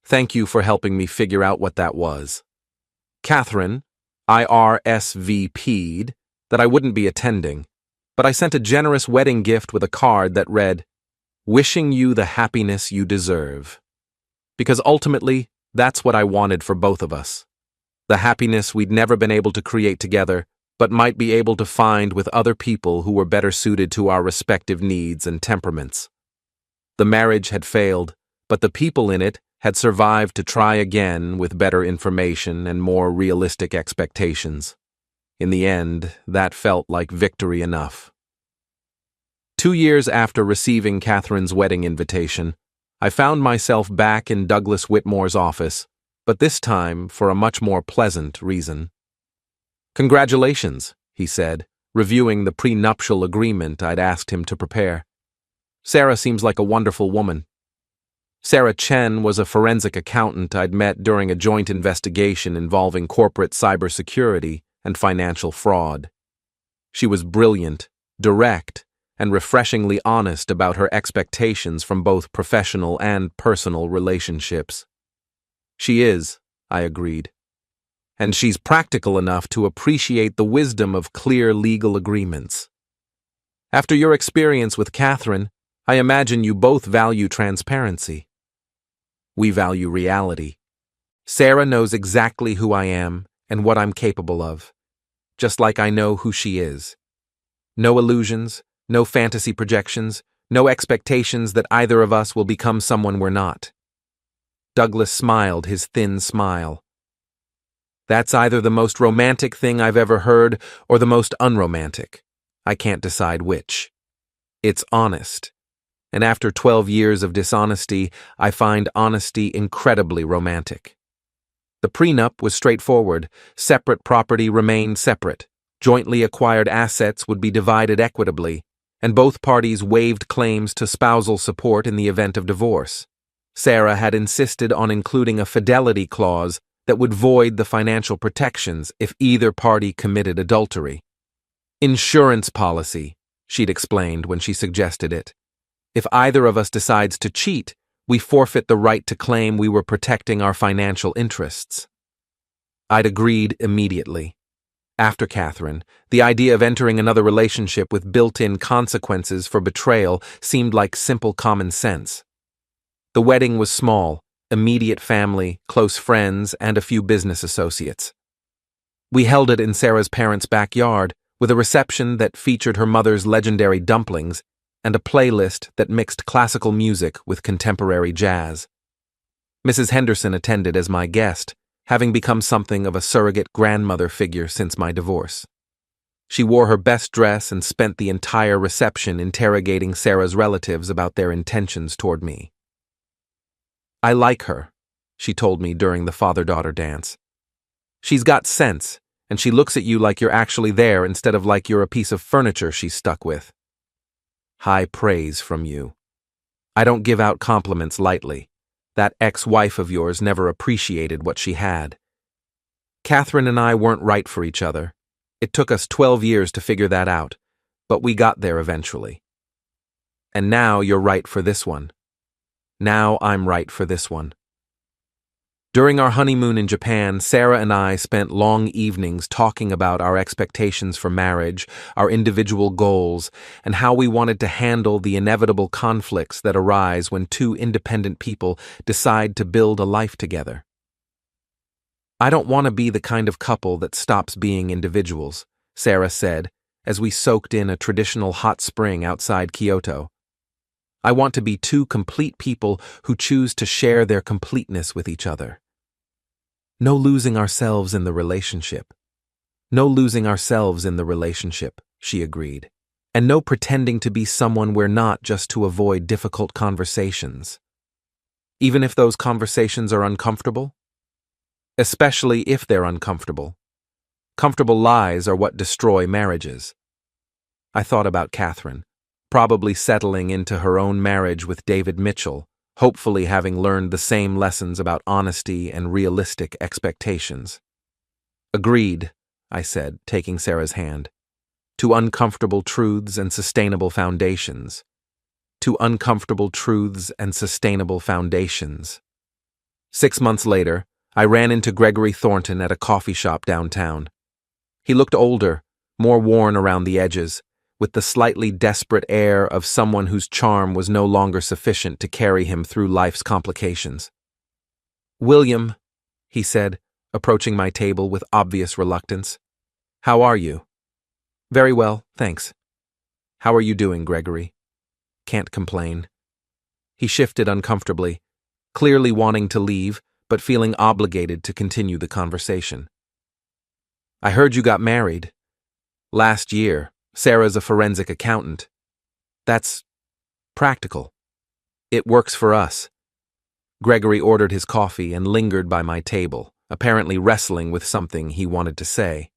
Speaker 1: Thank you for helping me figure out what that was. Catherine, I RSVP'd that I wouldn't be attending, but I sent a generous wedding gift with a card that read, "Wishing you the happiness you deserve." Because ultimately, that's what I wanted for both of us. The happiness we'd never been able to create together, but might be able to find with other people who were better suited to our respective needs and temperaments. The marriage had failed, but the people in it had survived to try again with better information and more realistic expectations. In the end, that felt like victory enough. 2 years after receiving Catherine's wedding invitation, I found myself back in Douglas Whitmore's office, but this time for a much more pleasant reason. "Congratulations," he said, reviewing the prenuptial agreement I'd asked him to prepare. "Sarah seems like a wonderful woman." Sarah Chen was a forensic accountant I'd met during a joint investigation involving corporate cybersecurity and financial fraud. She was brilliant, direct, and refreshingly honest about her expectations from both professional and personal relationships. "She is," I agreed. "And she's practical enough to appreciate the wisdom of clear legal agreements. After your experience with Catherine, I imagine you both value transparency." "We value reality. Sarah knows exactly who I am and what I'm capable of, just like I know who she is. No illusions, no fantasy projections, no expectations that either of us will become someone we're not." Douglas smiled his thin smile. "That's either the most romantic thing I've ever heard or the most unromantic. I can't decide which. It's honest. And after 12 years of dishonesty, I find honesty incredibly romantic." The prenup was straightforward. Separate property remained separate. Jointly acquired assets would be divided equitably, and both parties waived claims to spousal support in the event of divorce. Sarah had insisted on including a fidelity clause that would void the financial protections if either party committed adultery. "Insurance policy," she'd explained when she suggested it. "If either of us decides to cheat, we forfeit the right to claim we were protecting our financial interests." I'd agreed immediately. After Catherine, the idea of entering another relationship with built-in consequences for betrayal seemed like simple common sense. The wedding was small, immediate family, close friends, and a few business associates. We held it in Sarah's parents' backyard, with a reception that featured her mother's legendary dumplings and a playlist that mixed classical music with contemporary jazz. Mrs. Henderson attended as my guest, having become something of a surrogate grandmother figure since my divorce. She wore her best dress and spent the entire reception interrogating Sarah's relatives about their intentions toward me. "I like her," she told me during the father-daughter dance. "She's got sense, and she looks at you like you're actually there instead of like you're a piece of furniture she's stuck with." High praise from you. I don't give out compliments lightly. That ex-wife of yours never appreciated what she had. Catherine and I weren't right for each other. It took us 12 years to figure that out, but we got there eventually. And now you're right for this one. Now I'm right for this one. During our honeymoon in Japan, Sarah and I spent long evenings talking about our expectations for marriage, our individual goals, and how we wanted to handle the inevitable conflicts that arise when two independent people decide to build a life together. "I don't want to be the kind of couple that stops being individuals," Sarah said, as we soaked in a traditional hot spring outside Kyoto. "I want to be two complete people who choose to share their completeness with each other. No losing ourselves in the relationship. No losing ourselves in the relationship," she agreed. "And no pretending to be someone we're not just to avoid difficult conversations. Even if those conversations are uncomfortable? Especially if they're uncomfortable. Comfortable lies are what destroy marriages." I thought about Catherine, probably settling into her own marriage with David Mitchell, hopefully having learned the same lessons about honesty and realistic expectations. "Agreed," I said, taking Sarah's hand. "To uncomfortable truths and sustainable foundations. To uncomfortable truths and sustainable foundations." 6 months later, I ran into Gregory Thornton at a coffee shop downtown. He looked older, more worn around the edges, with the slightly desperate air of someone whose charm was no longer sufficient to carry him through life's complications. "William," he said, approaching my table with obvious reluctance. "How are you?" "Very well, thanks." "How are you doing, Gregory?" "Can't complain." He shifted uncomfortably, clearly wanting to leave, but feeling obligated to continue the conversation. "I heard you got married. Last year. Sarah's a forensic accountant. That's practical. It works for us. Gregory ordered his coffee and lingered by my table, apparently wrestling with something he wanted to say.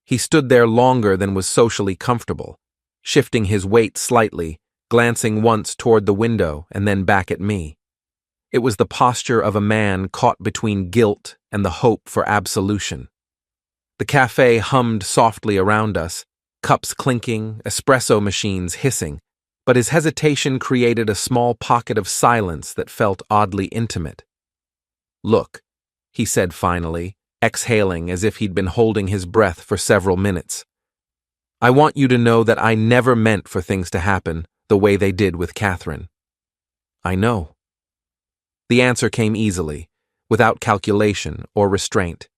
Speaker 1: He stood there longer than was socially comfortable, shifting his weight slightly, glancing once toward the window and then back at me. It was the posture of a man caught between guilt and the hope for absolution. The cafe hummed softly around us, cups clinking, espresso machines hissing, but his hesitation created a small pocket of silence that felt oddly intimate. "Look," he said finally, exhaling as if he'd been holding his breath for several minutes. "I want you to know that I never meant for things to happen the way they did with Catherine." "I know." The answer came easily, without calculation or restraint.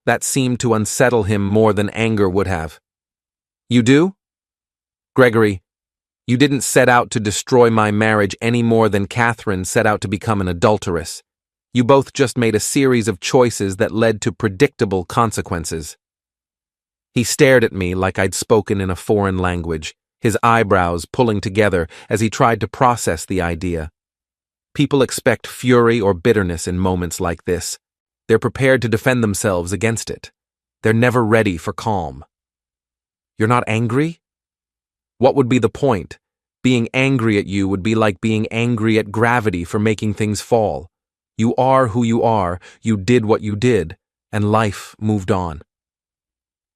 Speaker 1: That seemed to unsettle him more than anger would have. "You do? Gregory, you didn't set out to destroy my marriage any more than Catherine set out to become an adulteress. You both just made a series of choices that led to predictable consequences." He stared at me like I'd spoken in a foreign language, his eyebrows pulling together as he tried to process the idea. People expect fury or bitterness in moments like this. They're prepared to defend themselves against it. They're never ready for calm. "You're not angry?" "What would be the point? Being angry at you would be like being angry at gravity for making things fall. You are who you are, you did what you did, and life moved on."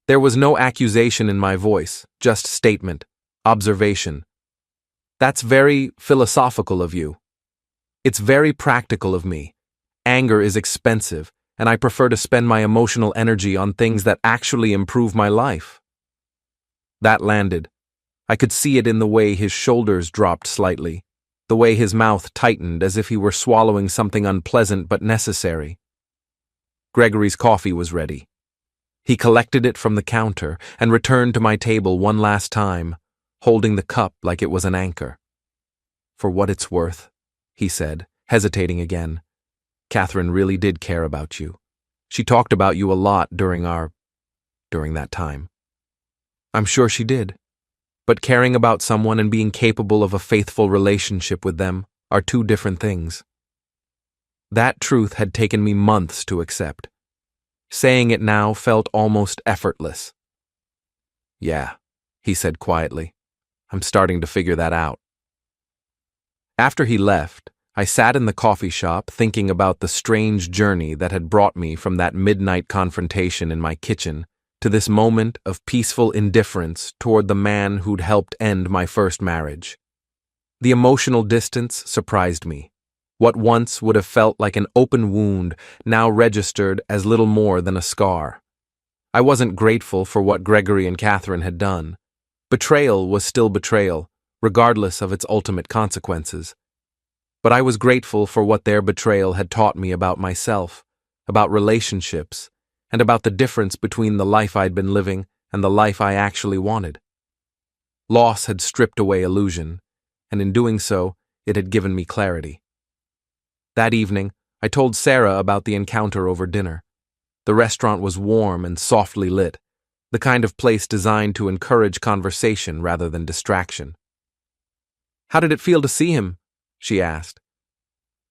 Speaker 1: There was no accusation in my voice, just statement, observation. "That's very philosophical of you." "It's very practical of me. Anger is expensive, and I prefer to spend my emotional energy on things that actually improve my life." That landed. I could see it in the way his shoulders dropped slightly, the way his mouth tightened as if he were swallowing something unpleasant but necessary. Gregory's coffee was ready. He collected it from the counter and returned to my table one last time, holding the cup like it was an anchor. "For what it's worth," he said, hesitating again, "Catherine really did care about you. She talked about you a lot during that time." "I'm sure she did. But caring about someone and being capable of a faithful relationship with them are two different things." That truth had taken me months to accept. Saying it now felt almost effortless. "Yeah," he said quietly. "I'm starting to figure that out." After he left, I sat in the coffee shop thinking about the strange journey that had brought me from that midnight confrontation in my kitchen to this moment of peaceful indifference toward the man who'd helped end my first marriage. The emotional distance surprised me. What once would have felt like an open wound now registered as little more than a scar. I wasn't grateful for what Gregory and Catherine had done. Betrayal was still betrayal, regardless of its ultimate consequences. But I was grateful for what their betrayal had taught me about myself, about relationships, and about the difference between the life I'd been living and the life I actually wanted. Loss had stripped away illusion, and in doing so, it had given me clarity. That evening, I told Sarah about the encounter over dinner. The restaurant was warm and softly lit, the kind of place designed to encourage conversation rather than distraction. "How did it feel to see him?" she asked.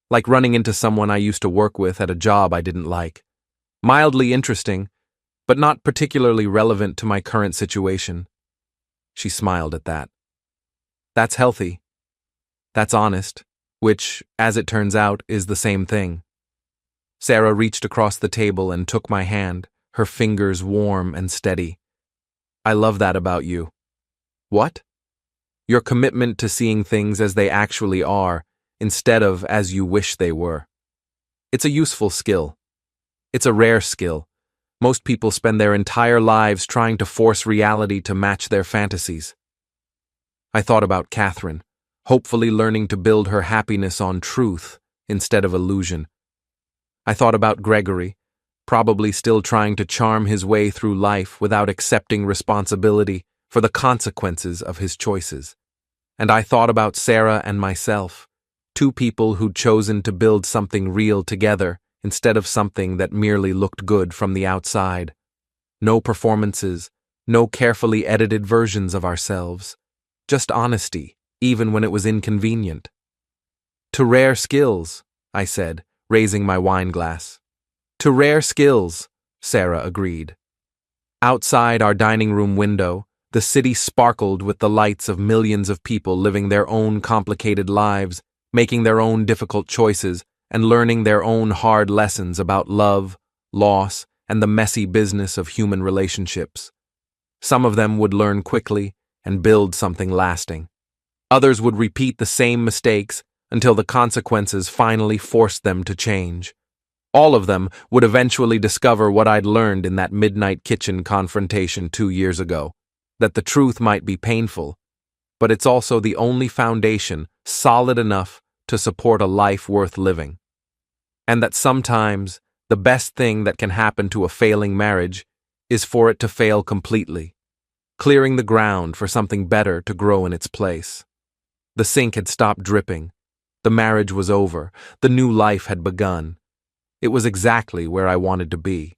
Speaker 1: "Like running into someone I used to work with at a job I didn't like. Mildly interesting, but not particularly relevant to my current situation." She smiled at that. "That's healthy. That's honest, which, as it turns out, is the same thing." Sarah reached across the table and took my hand, her fingers warm and steady. "I love that about you." "What?" "Your commitment to seeing things as they actually are, instead of as you wish they were. It's a useful skill. It's a rare skill. Most people spend their entire lives trying to force reality to match their fantasies." I thought about Catherine, hopefully learning to build her happiness on truth instead of illusion. I thought about Gregory, probably still trying to charm his way through life without accepting responsibility for the consequences of his choices. And I thought about Sarah and myself, two people who'd chosen to build something real together instead of something that merely looked good from the outside. No performances, no carefully edited versions of ourselves. Just honesty, even when it was inconvenient. "To rare skills," I said, raising my wine glass. To rare skills, Sarah agreed. Outside our dining room window, the city sparkled with the lights of millions of people living their own complicated lives, making their own difficult choices, and learning their own hard lessons about love, loss, and the messy business of human relationships. Some of them would learn quickly and build something lasting. Others would repeat the same mistakes until the consequences finally forced them to change. All of them would eventually discover what I'd learned in that midnight kitchen confrontation 2 years ago, that the truth might be painful, but it's also the only foundation solid enough to support a life worth living. And that sometimes the best thing that can happen to a failing marriage is for it to fail completely, clearing the ground for something better to grow in its place. The sink had stopped dripping. The marriage was over. The new life had begun. It was exactly where I wanted to be.